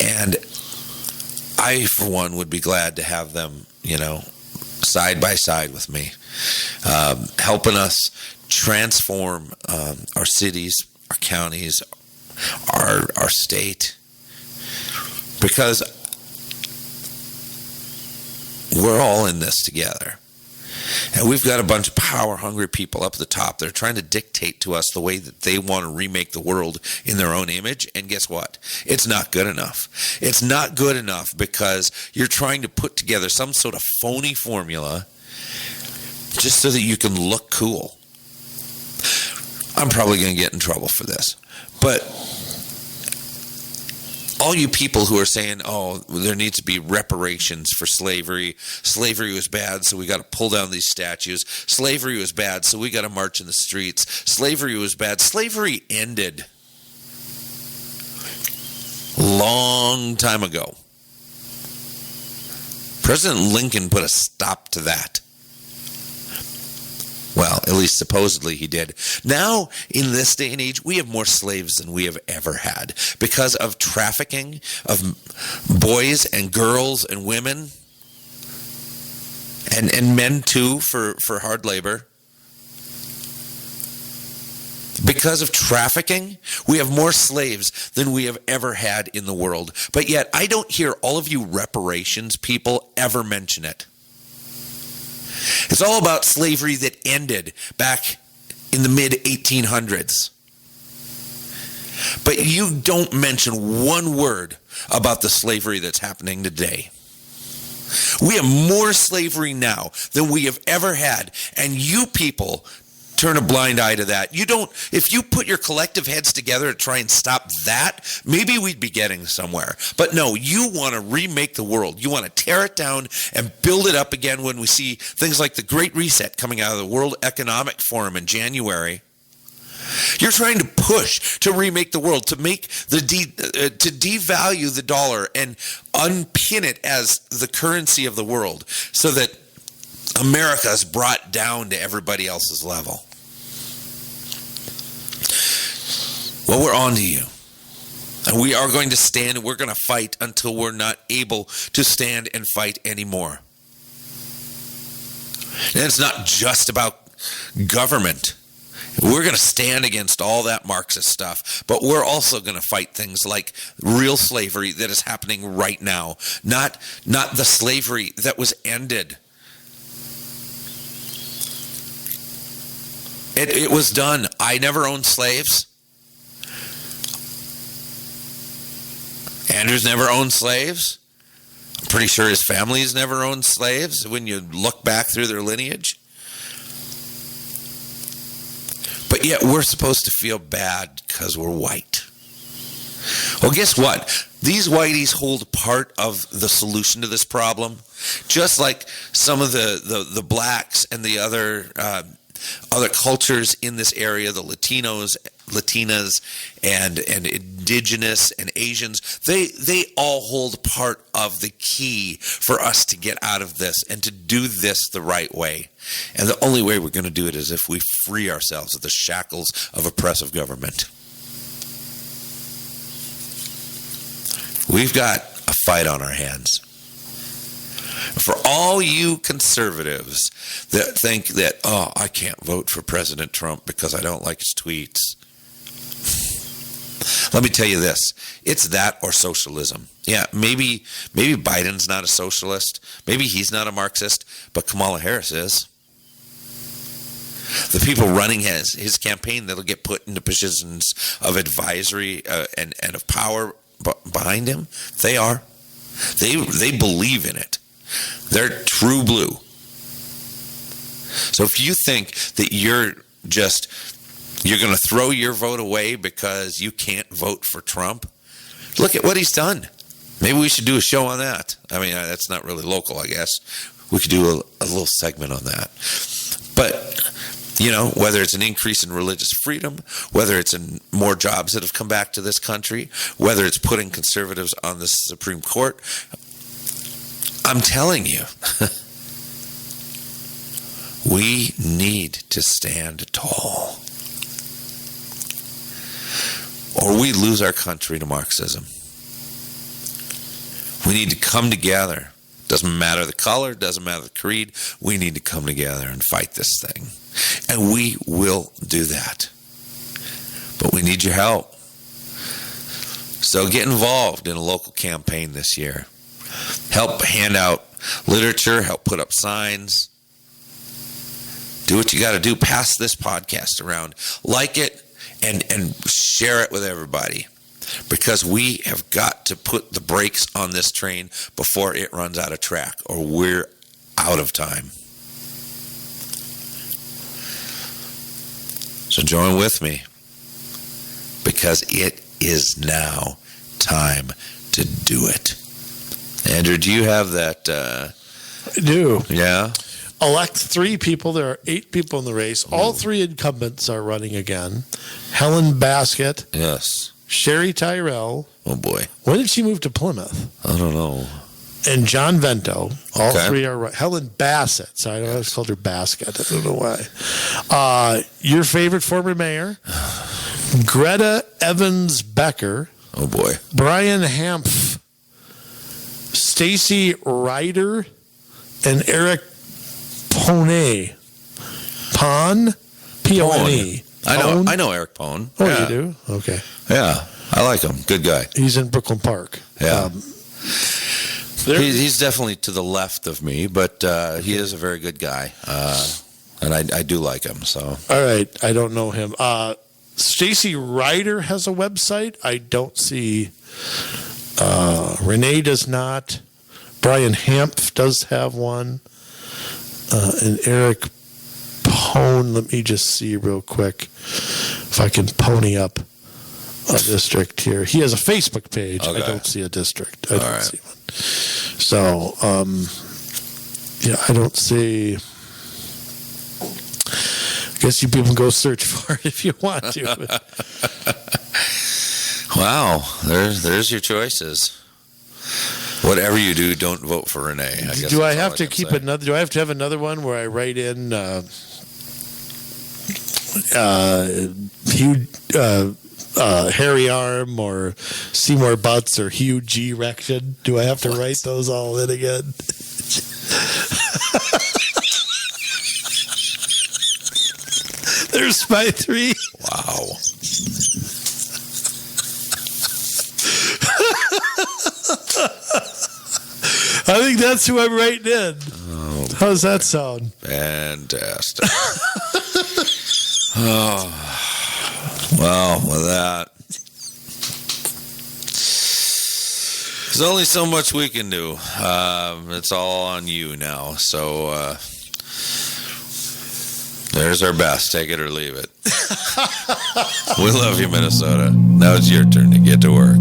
And I, for one, would be glad to have them, side by side with me, helping us transform our cities, our counties, our state. Because we're all in this together. And we've got a bunch of power-hungry people up at the top that are trying to dictate to us the way that they want to remake the world in their own image. And guess what? It's not good enough. It's not good enough because you're trying to put together some sort of phony formula just so that you can look cool. I'm probably going to get in trouble for this. But all you people who are saying, there needs to be reparations for slavery. Slavery was bad, so we got to pull down these statues. Slavery was bad, so we got to march in the streets. Slavery was bad. Slavery ended a long time ago. President Lincoln put a stop to that. Well, at least supposedly he did. Now, in this day and age, we have more slaves than we have ever had because of trafficking of boys and girls and women and men too for hard labor. Because of trafficking, we have more slaves than we have ever had in the world. But yet, I don't hear all of you reparations people ever mention it. It's all about slavery that ended back in the mid-1800s. But you don't mention one word about the slavery that's happening today. We have more slavery now than we have ever had, and you people turn a blind eye to that. If you put your collective heads together to try and stop that, maybe we'd be getting somewhere. But no, you want to remake the world. You want to tear it down and build it up again when we see things like the Great Reset coming out of the World Economic Forum in January. You're trying to push to remake the world, to make to devalue the dollar and unpin it as the currency of the world so that America is brought down to everybody else's level. Well, we're on to you. And we are going to stand and we're going to fight until we're not able to stand and fight anymore. And it's not just about government. We're going to stand against all that Marxist stuff, but we're also going to fight things like real slavery that is happening right now, not the slavery that was ended. It was done. I never owned slaves. Andrew's never owned slaves. I'm pretty sure his family's never owned slaves when you look back through their lineage. But yet we're supposed to feel bad because we're white. Well, guess what? These whiteys hold part of the solution to this problem, just like some of the blacks and the other cultures in this area, the Latinos, Latinas, and indigenous and Asians, they all hold part of the key for us to get out of this and to do this the right way. And the only way we're going to do it is if we free ourselves of the shackles of oppressive government. We've got a fight on our hands. For all you conservatives that think that, I can't vote for President Trump because I don't like his tweets. Let me tell you this. It's that or socialism. Yeah, maybe Biden's not a socialist. Maybe he's not a Marxist, but Kamala Harris is. The people running his campaign that'll get put into positions of advisory and of power behind him, they are. They believe in it. They're true blue. So if you think that you're going to throw your vote away because you can't vote for Trump, look at what he's done. Maybe we should do a show on that. I mean, that's not really local, I guess. We could do a little segment on that. But, whether it's an increase in religious freedom, whether it's in more jobs that have come back to this country, whether it's putting conservatives on the Supreme Court, I'm telling you, we need to stand tall, or we lose our country to Marxism. We need to come together. Doesn't matter the color, doesn't matter the creed. We need to come together and fight this thing. And we will do that. But we need your help. So get involved in a local campaign this year. Help hand out literature, help put up signs. Do what you got to do. Pass this podcast around. Like it and share it with everybody. Because we have got to put the brakes on this train before it runs out of track, or we're out of time. So join with me, because it is now time to do it. Andrew, do you have that? I do. Yeah? Elect 3 people. There are 8 people in the race. All 3 incumbents are running again. Helen Baskett. Yes. Sherry Tyrell. Oh, boy. When did she move to Plymouth? I don't know. And John Vento. All Okay. 3 are Helen Bassett. Sorry, I always called her Basket. I don't know why. Your favorite former mayor, Greta Evans Becker. Oh, boy. Brian Hampf, Stacy Ryder, and Eric Pone. P-O-N-E. I know Eric Pone. Oh, yeah. you do? Okay. Yeah, I like him. Good guy. He's in Brooklyn Park. Yeah. He's definitely to the left of me, but he is a very good guy. And I do like him. So. All right. I don't know him. Stacy Ryder has a website. I don't see. Renee does not. Brian Hampf does have one. And Eric Pone, let me just see real quick if I can pony up a district here. He has a Facebook page. Okay. I don't see a district. I don't right. see one. So, I don't see. I guess you people can go search for it if you want to. Wow, there's your choices. Whatever you do, don't vote for Renee. I guess do I have all to can keep say. another? Do I have to have another one where I write in Hugh Harry Arm or Seymour Butts or Hugh G. Rection? Do I have to write those all in again? There's my 3. Wow. I think that's who I'm writing in. Oh, how's that sound? Fantastic. Oh, well, with that, there's only so much we can do. It's all on you now. So there's our best. Take it or leave it. We love you, Minnesota. Now it's your turn to get to work.